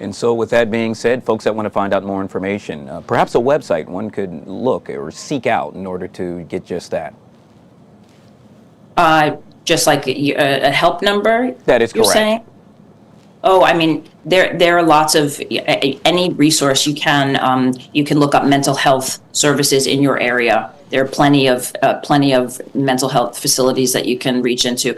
And so with that being said, folks that want to find out more information, perhaps a website one could look or seek out in order to get just that. Just like a help number? That is correct. You're saying? Oh, I mean, there are lots of, any resource you can look up mental health services in your area. There are plenty of mental health facilities that you can reach into.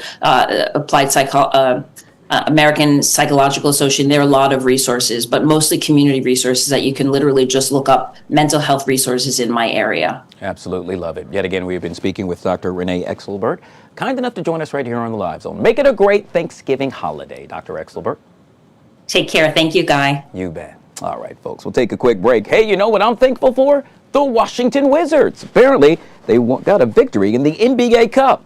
American Psychological Association, there are a lot of resources, but mostly community resources that you can literally just look up mental health resources in my area. Absolutely love it. Yet again, we've been speaking with Dr. Renee Exelbert, kind enough to join us right here on the Live Zone. Make it a great Thanksgiving holiday, Dr. Exelbert. Take care. Thank you, Guy. You bet. All right, folks, we'll take a quick break. Hey, you know what I'm thankful for? The Washington Wizards. Apparently, they got a victory in the NBA Cup.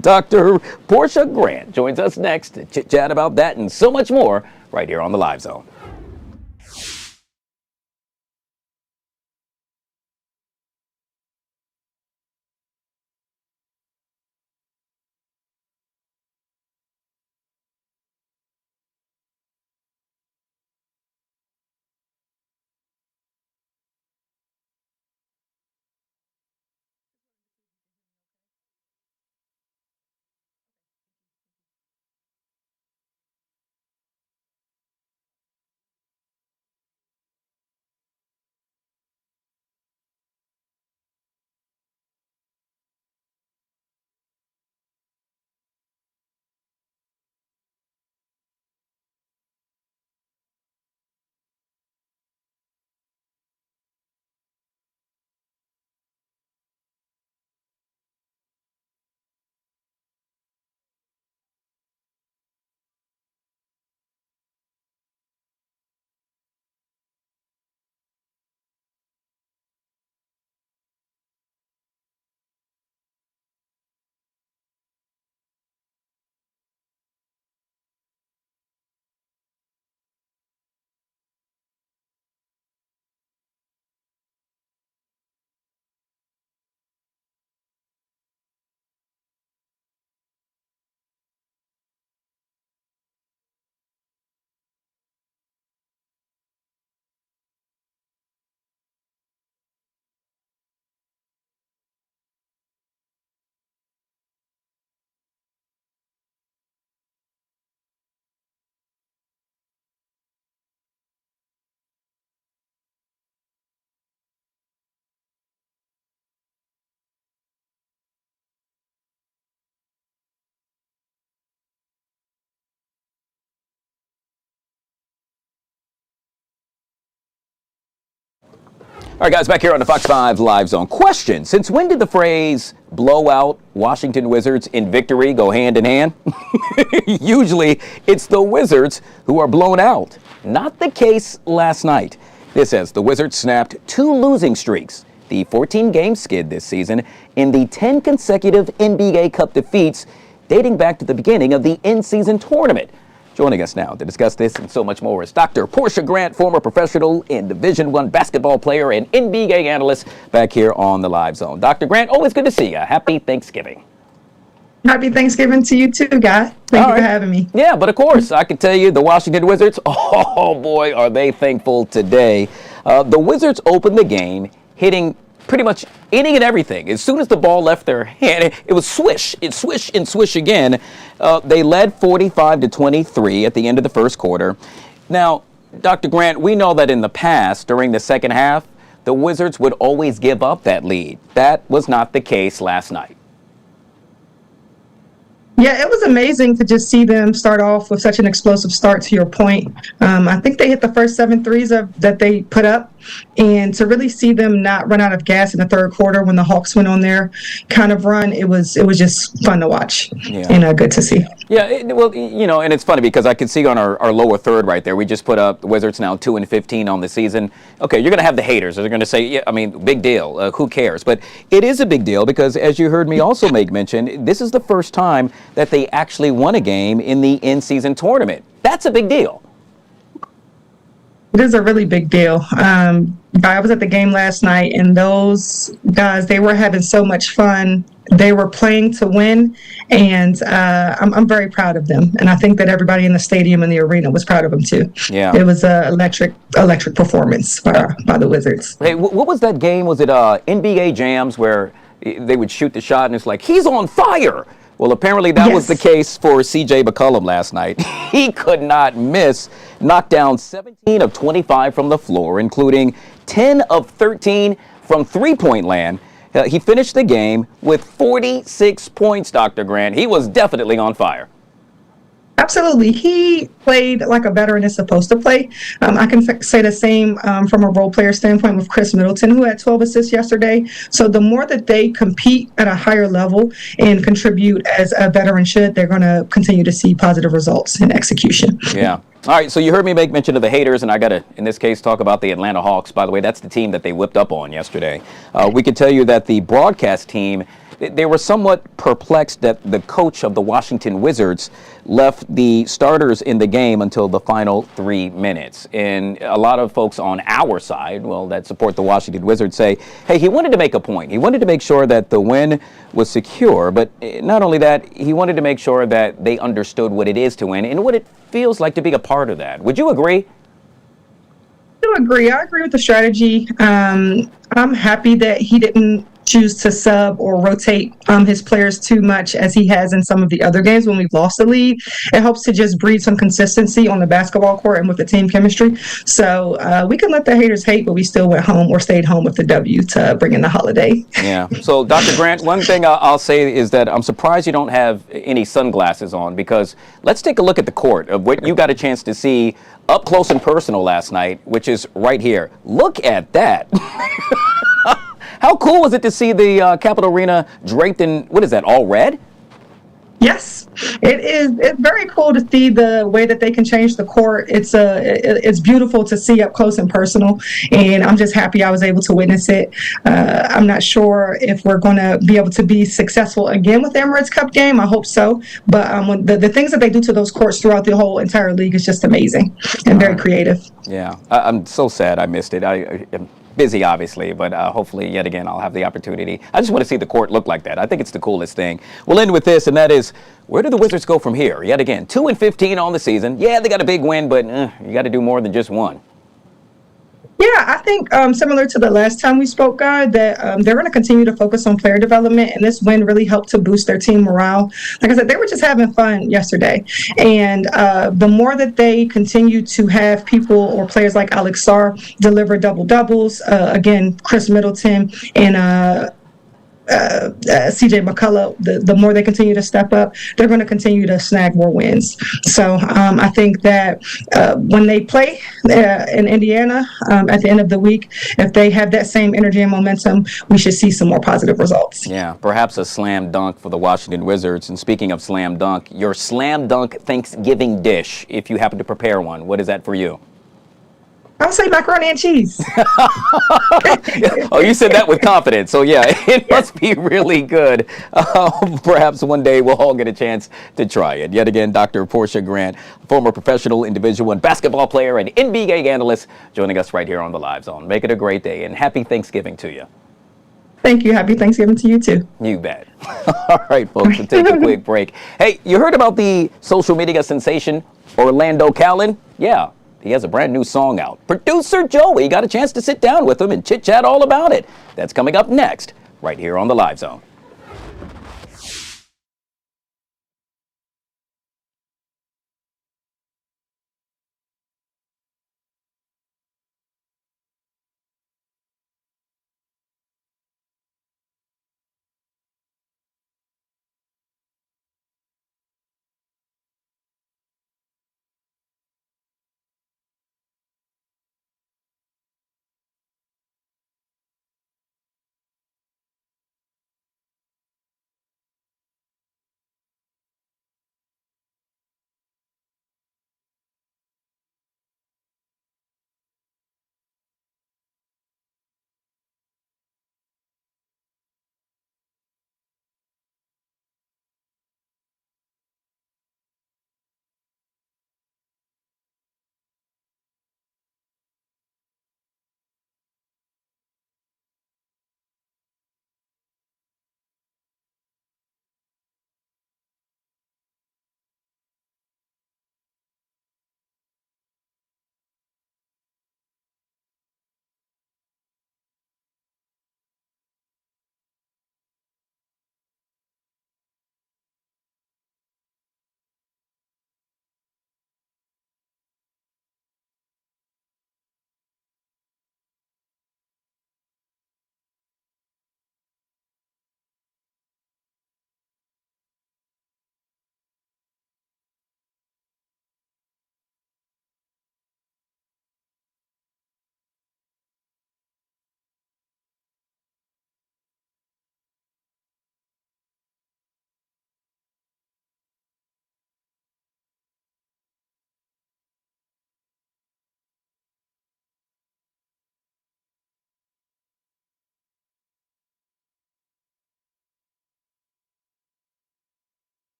Dr. Portia Grant joins us next to chit-chat about that and so much more right here on the Live Zone. All right, guys, back here on the Fox 5 Live Zone. Question, since when did the phrase blowout Washington Wizards in victory go hand in hand? Usually, it's the Wizards who are blown out. Not the case last night. This as the Wizards snapped 2 losing streaks, the 14-game skid this season, in the 10 consecutive NBA Cup defeats dating back to the beginning of the in-season tournament. Joining us now to discuss this and so much more is Dr. Portia Grant, former professional and Division I basketball player and NBA analyst, back here on the Live Zone. Dr. Grant, always good to see you. Happy Thanksgiving. Happy Thanksgiving to you too, Guy. Thank you for having me. Yeah, but of course, I can tell you the Washington Wizards, oh boy, are they thankful today. The Wizards opened the game hitting pretty much any and everything. As soon as the ball left their hand, it was swish. It swish and swish again. They led 45-23 at the end of the first quarter. Now, Dr. Grant, we know that in the past, during the second half, the Wizards would always give up that lead. That was not the case last night. Yeah, it was amazing to just see them start off with such an explosive start, to your point. I think they hit the first 7 threes that they put up, and to really see them not run out of gas in the third quarter when the Hawks went on their kind of run, it was just fun to watch and good to see. Yeah, well, you know, and it's funny because I can see on our lower third right there, we just put up the Wizards now 2-15 on the season. Okay, you're going to have the haters. They're going to say, yeah, I mean, big deal. Who cares? But it is a big deal because, as you heard me also make mention, this is the first time that they actually won a game in the in-season tournament. That's a big deal. It is a really big deal. I was at the game last night, and those guys, they were having so much fun. They were playing to win, and I'm very proud of them. And I think that everybody in the stadium and the arena was proud of them too. Yeah, it was an electric performance by the Wizards. Hey, what was that game? Was it NBA Jams where they would shoot the shot and it's like, he's on fire? Well, apparently that was the case for C.J. McCollum last night. He could not miss. Knocked down 17 of 25 from the floor, including 10 of 13 from three-point land. He finished the game with 46 points, Dr. Grant. He was definitely on fire. Absolutely. He played like a veteran is supposed to play. I can say the same from a role player standpoint with Chris Middleton, who had 12 assists yesterday. So the more that they compete at a higher level and contribute as a veteran should, they're going to continue to see positive results in execution. Yeah. All right, so you heard me make mention of the haters, and I got to, in this case, talk about the Atlanta Hawks. By the way, that's the team that they whipped up on yesterday. We could tell you that the broadcast team, they were somewhat perplexed that the coach of the Washington Wizards left the starters in the game until the final 3 minutes. And a lot of folks on our side, well, that support the Washington Wizards, say, hey, he wanted to make a point. He wanted to make sure that the win was secure. But not only that, he wanted to make sure that they understood what it is to win and what it feels like to be a part of that. Would you agree? I do agree. I agree with the strategy. I'm happy that he didn't choose to sub or rotate his players too much as he has in some of the other games when we've lost the lead. It helps to just breed some consistency on the basketball court and with the team chemistry. So we can let the haters hate, but we still went home or stayed home with the W to bring in the holiday. Yeah. So, Dr. Grant, one thing I'll say is that I'm surprised you don't have any sunglasses on, because let's take a look at the court of what you got a chance to see up close and personal last night, which is right here. Look at that. How cool was it to see the Capitol Arena draped in, what is that, all red? Yes, it is. It's very cool to see the way that they can change the court. It's beautiful to see up close and personal, and I'm just happy I was able to witness it. I'm not sure if we're going to be able to be successful again with the Emirates Cup game. I hope so, but when the things that they do to those courts throughout the whole entire league is just amazing and very creative. Yeah, I'm so sad I missed it. I'm busy, obviously, but hopefully, yet again, I'll have the opportunity. I just want to see the court look like that. I think it's the coolest thing. We'll end with this, and that is, where do the Wizards go from here? Yet again, 2-15 on the season. Yeah, they got a big win, but you got to do more than just one. Yeah, I think similar to the last time we spoke, Guy, that they're going to continue to focus on player development, and this win really helped to boost their team morale. Like I said, they were just having fun yesterday, and the more that they continue to have people or players like Alex Sarr deliver double-doubles, again, Chris Middleton and C.J. McCullough, the more they continue to step up, they're going to continue to snag more wins. So I think that when they play in Indiana at the end of the week, if they have that same energy and momentum, we should see some more positive results. Yeah, perhaps a slam dunk for the Washington Wizards. And speaking of slam dunk, your slam dunk Thanksgiving dish, if you happen to prepare one, what is that for you? would say macaroni and cheese. Oh, you said that with confidence. So yeah, it must be really good. Perhaps one day we'll all get a chance to try it. Yet again, Dr. Portia Grant, former professional, individual, and basketball player and NBA analyst, joining us right here on the Live Zone. Make it a great day and happy Thanksgiving to you. Thank you. Happy Thanksgiving to you too. You bet. All right, folks, we'll take a quick break. Hey, you heard about the social media sensation Orlando Callen? Yeah, he has a brand new song out. Producer Joey got a chance to sit down with him and chit-chat all about it. That's coming up next, right here on the Live Zone.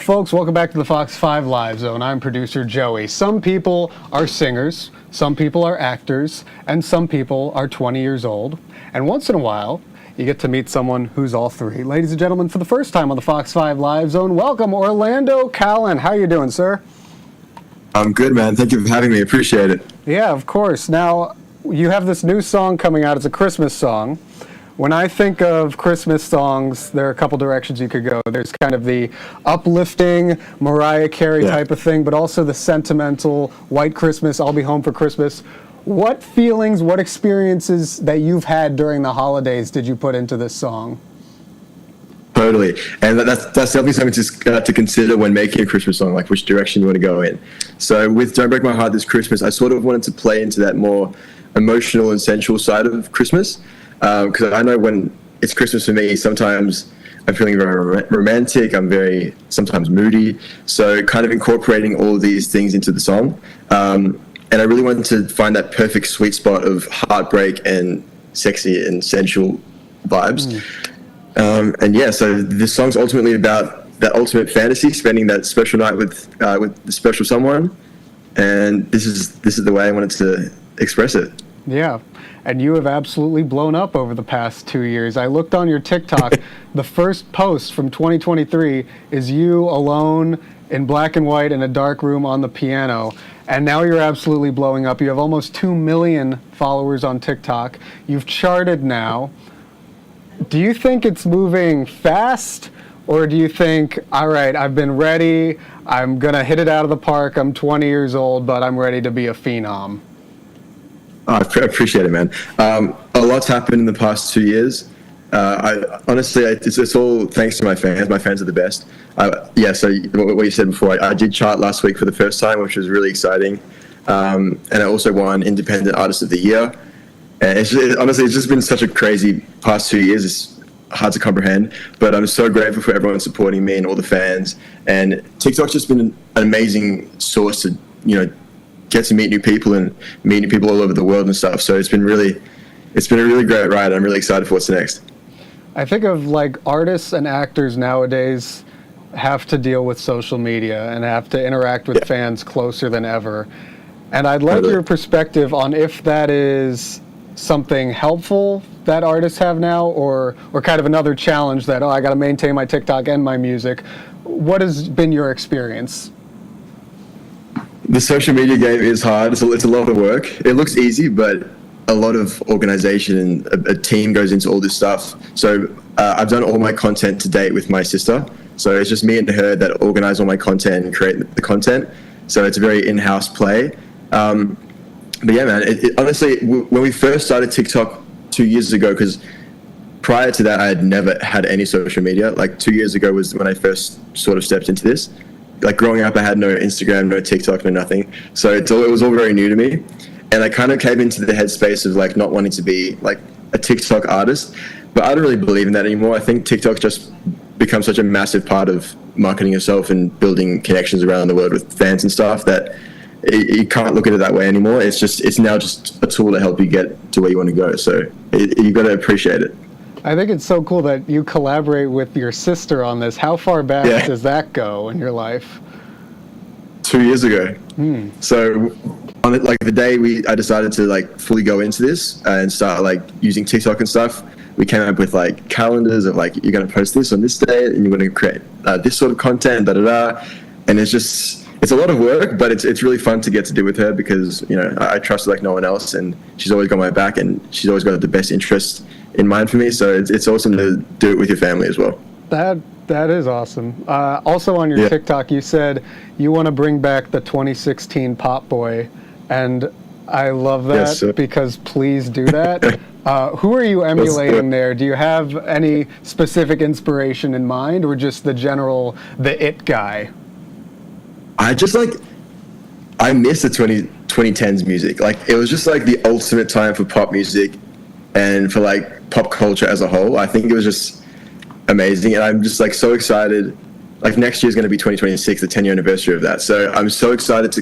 folks? Welcome back to the Fox 5 Live Zone. I'm producer Joey. Some people are singers, some people are actors, and some people are 20 years old. And once in a while, you get to meet someone who's all three. Ladies and gentlemen, for the first time on the Fox 5 Live Zone, welcome Orlando Callan. How you doing, sir? I'm good, man. Thank you for having me. Appreciate it. Yeah, of course. Now, you have this new song coming out. It's a Christmas song. When I think of Christmas songs, there are a couple directions you could go. There's kind of the uplifting Mariah Carey type of thing, but also the sentimental White Christmas, I'll be home for Christmas. What feelings, what experiences that you've had during the holidays did you put into this song? Totally. And that's definitely something to consider when making a Christmas song, like which direction you want to go in. So with Don't Break My Heart This Christmas, I sort of wanted to play into that more emotional and sensual side of Christmas. Because I know when it's Christmas for me, sometimes I'm feeling very romantic, I'm very sometimes moody. So kind of incorporating all of these things into the song. And I really wanted to find that perfect sweet spot of heartbreak and sexy and sensual vibes. And yeah, so this song's ultimately about that ultimate fantasy, spending that special night with the special someone. And this is the way I wanted to express it. Yeah. And you have absolutely blown up over the past 2 years. I looked on your TikTok. The first post from 2023 is you alone in black and white in a dark room on the piano. And now you're absolutely blowing up. You have almost 2 million followers on TikTok. You've charted now. Do you think it's moving fast? Or do you think, all right, I've been ready. I'm going to hit it out of the park. I'm 20 years old, but I'm ready to be a phenom? I appreciate it, man. A lot's happened in the past 2 years. Honestly, it's all thanks to my fans. My fans are the best. So what you said before, I did chart last week for the first time, which was really exciting. And I also won Independent Artist of the Year. And honestly, it's just been such a crazy past 2 years. It's hard to comprehend, but I'm so grateful for everyone supporting me and all the fans. And TikTok's just been an amazing source to, get to meet new people and meet new people all over the world and stuff. So it's been a really great ride. I'm really excited for what's next. I think of like artists and actors nowadays have to deal with social media and have to interact with fans closer than ever. And I'd like your perspective on if that is something helpful that artists have now or kind of another challenge that, I got to maintain my TikTok and my music. What has been your experience? The social media game is hard. It's a lot of work. It looks easy, but a lot of organization and a team goes into all this stuff. So I've done all my content to date with my sister. So it's just me and her that organize all my content and create the content. So it's a very in-house play. But yeah, man, honestly, when we first started TikTok 2 years ago, because prior to that, I had never had any social media. Like 2 years ago was when I first sort of stepped into this. Like growing up, I had no Instagram, no TikTok, no nothing. So it was all very new to me. And I kind of came into the headspace of like not wanting to be like a TikTok artist, but I don't really believe in that anymore. I think TikTok just becomes such a massive part of marketing yourself and building connections around the world with fans and stuff that you can't look at it that way anymore. It's now just a tool to help you get to where you want to go. So you got to appreciate it. I think it's so cool that you collaborate with your sister on this. How far back does that go in your life? 2 years ago. So on the day I decided to like fully go into this and start like using TikTok and stuff, we came up with like calendars of like, you're going to post this on this day and you're going to create this sort of content, and it's a lot of work, but it's really fun to get to do with her because, I trust her like no one else, and she's always got my back and she's always got the best interest in mind for me. So it's awesome to do it with your family as well. That is awesome. Also on your TikTok, you said you want to bring back the 2016 Pop Boy, and I love that because please do that. Who are you emulating there? Do you have any specific inspiration in mind, or just the it guy? I miss the 2010s music. Like it was just like the ultimate time for pop music and for like pop culture as a whole. I think it was just amazing, and I'm just like so excited. Like next year is going to be 2026, the 10-year anniversary of that. So I'm so excited to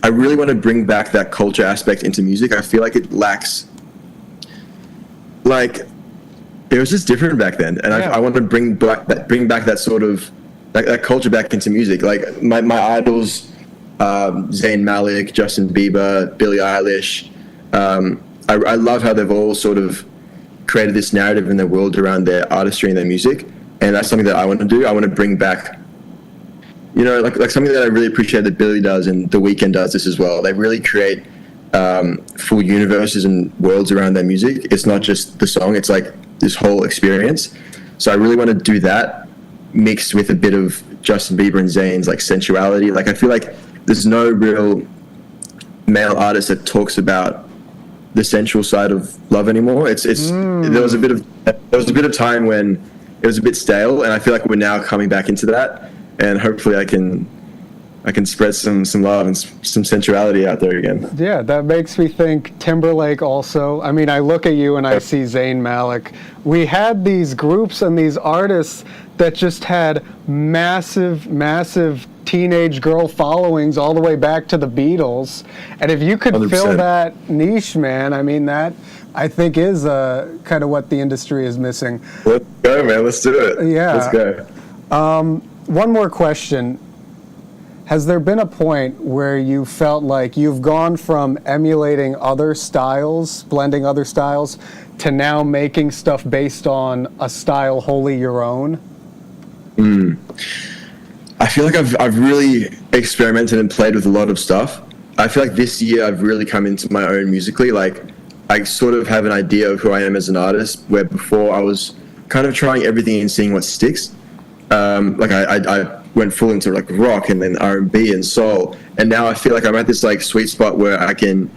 I really want to bring back that culture aspect into music. I feel like it lacks. Like it was just different back then, and I want to bring back that sort of that culture back into music. Like my idols, Zayn Malik, Justin Bieber, Billie Eilish. I love how they've all sort of created this narrative in their world around their artistry and their music, and that's something that I want to do. I want to bring back, like something that I really appreciate that Billie does and The Weeknd does this as well. They really create full universes and worlds around their music. It's not just the song; it's like this whole experience. So I really want to do that, mixed with a bit of Justin Bieber and Zayn's like sensuality. Like I feel like there's no real male artist that talks about the sensual side of love anymore. There was a bit of time when it was a bit stale, and I feel like we're now coming back into that, and hopefully I can spread some love and some sensuality out there again. Yeah, that makes me think Timberlake also. I mean, I look at you and I see Zayn Malik. We had these groups and these artists that just had massive teenage girl followings all the way back to the Beatles. And if you could 100%. Fill that niche, man, I mean, that I think is kind of what the industry is missing. Let's go, man. Let's do it. Yeah. Let's go. One more question. Has there been a point where you felt like you've gone from emulating other styles, blending other styles, to now making stuff based on a style wholly your own? I feel like I've really experimented and played with a lot of stuff. I feel like this year I've really come into my own musically. Like I sort of have an idea of who I am as an artist, where before I was kind of trying everything and seeing what sticks. Like I went full into like rock and then R&B and soul, and now I feel like I'm at this like sweet spot where I can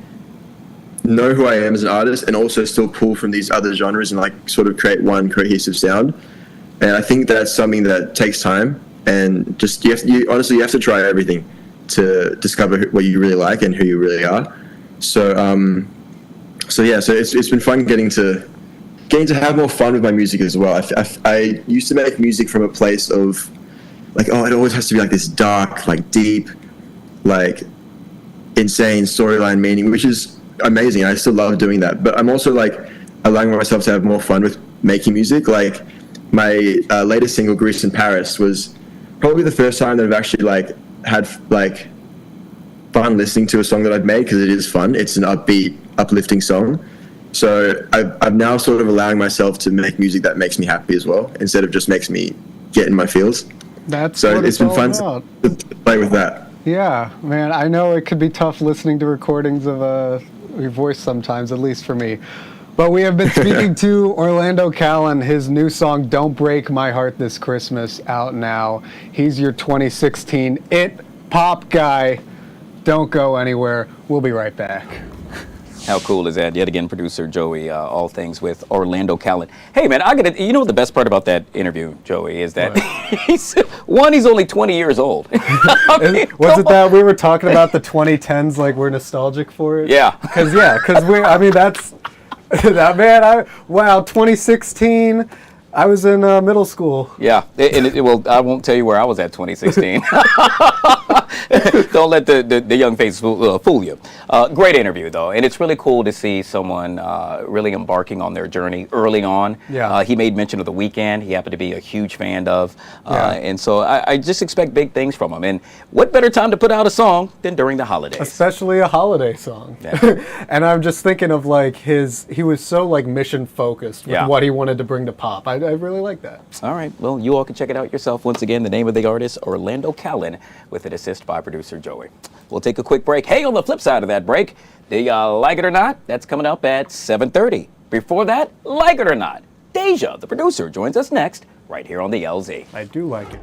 know who I am as an artist and also still pull from these other genres and like sort of create one cohesive sound. And I think that's something that takes time, and just you honestly have to try everything to discover what you really like and who you really are. So it's been fun getting to have more fun with my music as well. I used to make music from a place of like, oh, it always has to be like this dark, like deep, like insane storyline meaning, which is amazing. I still love doing that, but I'm also like allowing myself to have more fun with making music. Like my latest single, Greece in Paris, was probably the first time that I've actually like had like fun listening to a song that I've made, because it is fun. It's an upbeat, uplifting song. So I'm now sort of allowing myself to make music that makes me happy as well, instead of just makes me get in my feels. That's so what it's been fun to play with that. Yeah, man, I know it could be tough listening to recordings of your voice sometimes, at least for me. But we have been speaking to Orlando Callen, his new song, Don't Break My Heart This Christmas, out now. He's your 2016 IT pop guy. Don't go anywhere. We'll be right back. How cool is that? Yet again, producer Joey, all things with Orlando Callen. Hey, man, you know what the best part about that interview, Joey, is that he's only 20 years old. Was it that we were talking about the 2010s, like we're nostalgic for it? Yeah. Because that's, that man, 2016, I was in middle school. Yeah, well, I won't tell you where I was at 2016. Don't let the young face fool you. Great interview, though, and it's really cool to see someone really embarking on their journey early on. Yeah. He made mention of The Weeknd. He happened to be a huge fan of, and so I just expect big things from him. And what better time to put out a song than during the holidays? Especially a holiday song. Yeah. And I'm just thinking of like he was so like mission focused with what he wanted to bring to pop. I really like that. All right, well, you all can check it out yourself. Once again, the name of the artist, Orlando Callen, with an assist by producer Joey. We'll take a quick break. Hey, on the flip side of that break, do you like it or not? That's coming up at 7:30. Before that, like it or not, Deja, the producer, joins us next, right here on the LZ. I do like it.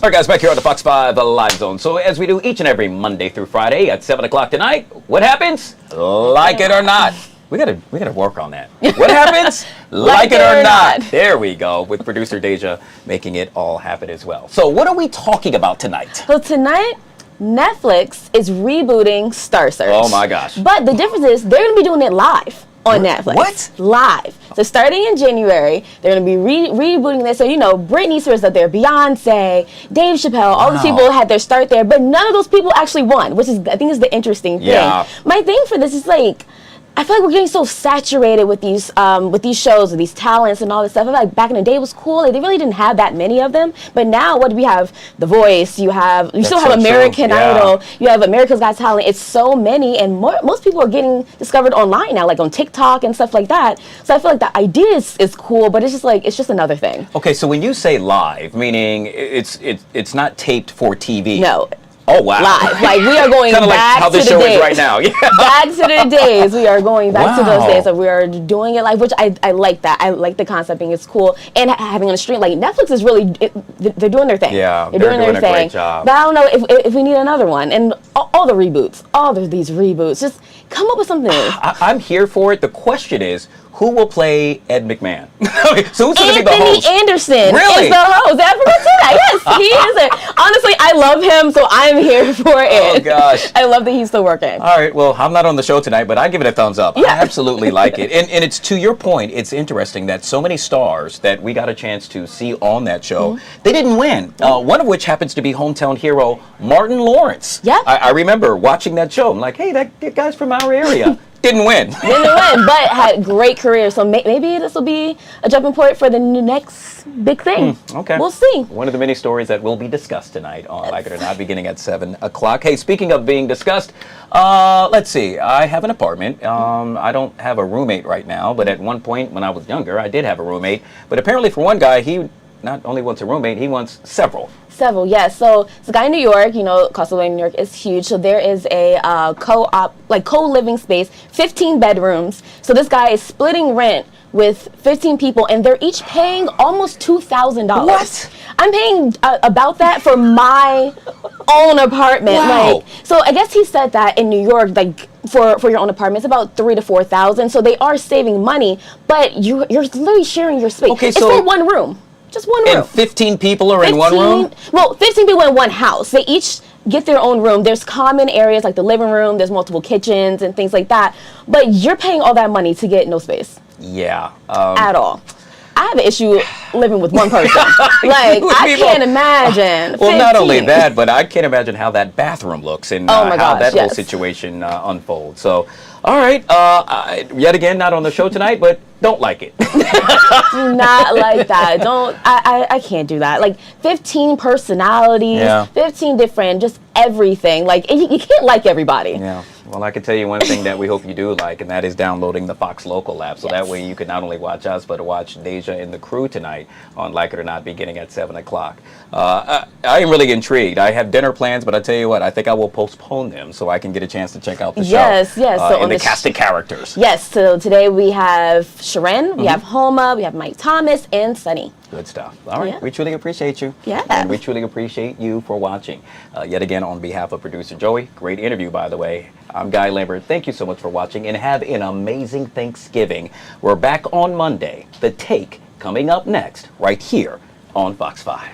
All right, guys, back here on the Fox 5 Live Zone. So as we do each and every Monday through Friday at 7 o'clock tonight, what happens? Like it or not. We gotta work on that. What happens? Like it or not. There we go, with producer Deja making it all happen as well. So what are we talking about tonight? So tonight, Netflix is rebooting Star Search. Oh my gosh. But the difference is they're going to be doing it live on Netflix. What? Live. So starting in January, they're going to be rebooting this. So, you know, Britney Spears up there, Beyonce, Dave Chappelle, all these people had their start there, but none of those people actually won, which is, I think, is the interesting thing. Yeah. My thing for this is like, I feel like we're getting so saturated with these shows, with these talents and all this stuff. I feel like back in the day it was cool. Like, they really didn't have that many of them. But now, what do we have? The Voice. You still have American Idol. You have America's Got Talent. It's so many, and most people are getting discovered online now, like on TikTok and stuff like that. So I feel like the idea is cool, but it's just another thing. Okay, so when you say live, meaning it's not taped for TV. No. Oh, wow. Live. Like, we are going Kinda back like how to this the show days. is right now. Yeah. Back to the days. We are going back to those Wow. days. So we are doing it live, which I like that. I like the concept, being it's cool. And having on a stream, like, Netflix is really, they're doing their thing. Yeah, they're doing their a thing. great job. But I don't know if we need another one. And all the reboots, these reboots, just come up with something new. I'm here for it. The question is, who will play Ed McMahon? Okay, so who's going to be the host? Anthony Anderson Really? is the host. I forgot to say that. Yes, he is it. Honestly, I love him, so I'm here for it. Oh, gosh. I love that he's still working. All right, well, I'm not on the show tonight, but I give it a thumbs up. Yeah. I absolutely like it. And it's to your point, it's interesting that so many stars that we got a chance to see on that show, they didn't win. One of which happens to be hometown hero Martin Lawrence. Yeah. I remember watching that show. I'm like, hey, that guy's from our area. Didn't win. Didn't win, but had great career. So maybe this will be a jumping point for the next big thing. Okay. We'll see. One of the many stories that will be discussed tonight on Like It or Not, beginning at 7 o'clock. Hey, speaking of being discussed, let's see. I have an apartment. I don't have a roommate right now, but at one point when I was younger, I did have a roommate. But apparently for one guy, he not only wants a roommate, he wants several. Several, yes. So it's a guy in New York. You know, cost of living in New York is huge. So there is a co-living space, 15 bedrooms. So this guy is splitting rent with 15 people, and they're each paying almost $2,000. What? I'm paying about that for my own apartment. Wow. Like, so I guess he said that in New York, like for your own apartment, it's about $3,000 to $4,000. So they are saving money, but you're literally sharing your space. Okay, it's so for one room. Just one room. And 15 people are in one room? Well, 15 people in one house. They each get their own room. There's common areas like the living room. There's multiple kitchens and things like that. But you're paying all that money to get no space. Yeah. At all. I have an issue living with one person. Like, I can't imagine. Well, not only 15. that, but I can't imagine how that bathroom looks and Oh my how gosh, that whole yes. situation unfolds. So, all right. Yet again, not on the show tonight, but don't like it. Do not like that. I can't do that. Like 15 personalities, Yeah. 15 different, just everything. Like, you can't like everybody. Yeah. Well, I can tell you one thing that we hope you do like, and that is downloading the Fox Local app. So that way you can not only watch us, but watch Deja and the crew tonight on Like It or Not, beginning at 7 o'clock. I am really intrigued. I have dinner plans, but I tell you what, I think I will postpone them so I can get a chance to check out the show. Yes. So and on the the cast of characters. Yes, so today we have Sharon, we have Homa, we have Mike Thomas, and Sunny. Good stuff. All right. Yeah. We truly appreciate you. Yeah. And we truly appreciate you for watching. Yet again, on behalf of producer Joey, great interview, by the way. I'm Guy Lambert. Thank you so much for watching, and have an amazing Thanksgiving. We're back on Monday. The Take coming up next, right here on Fox 5.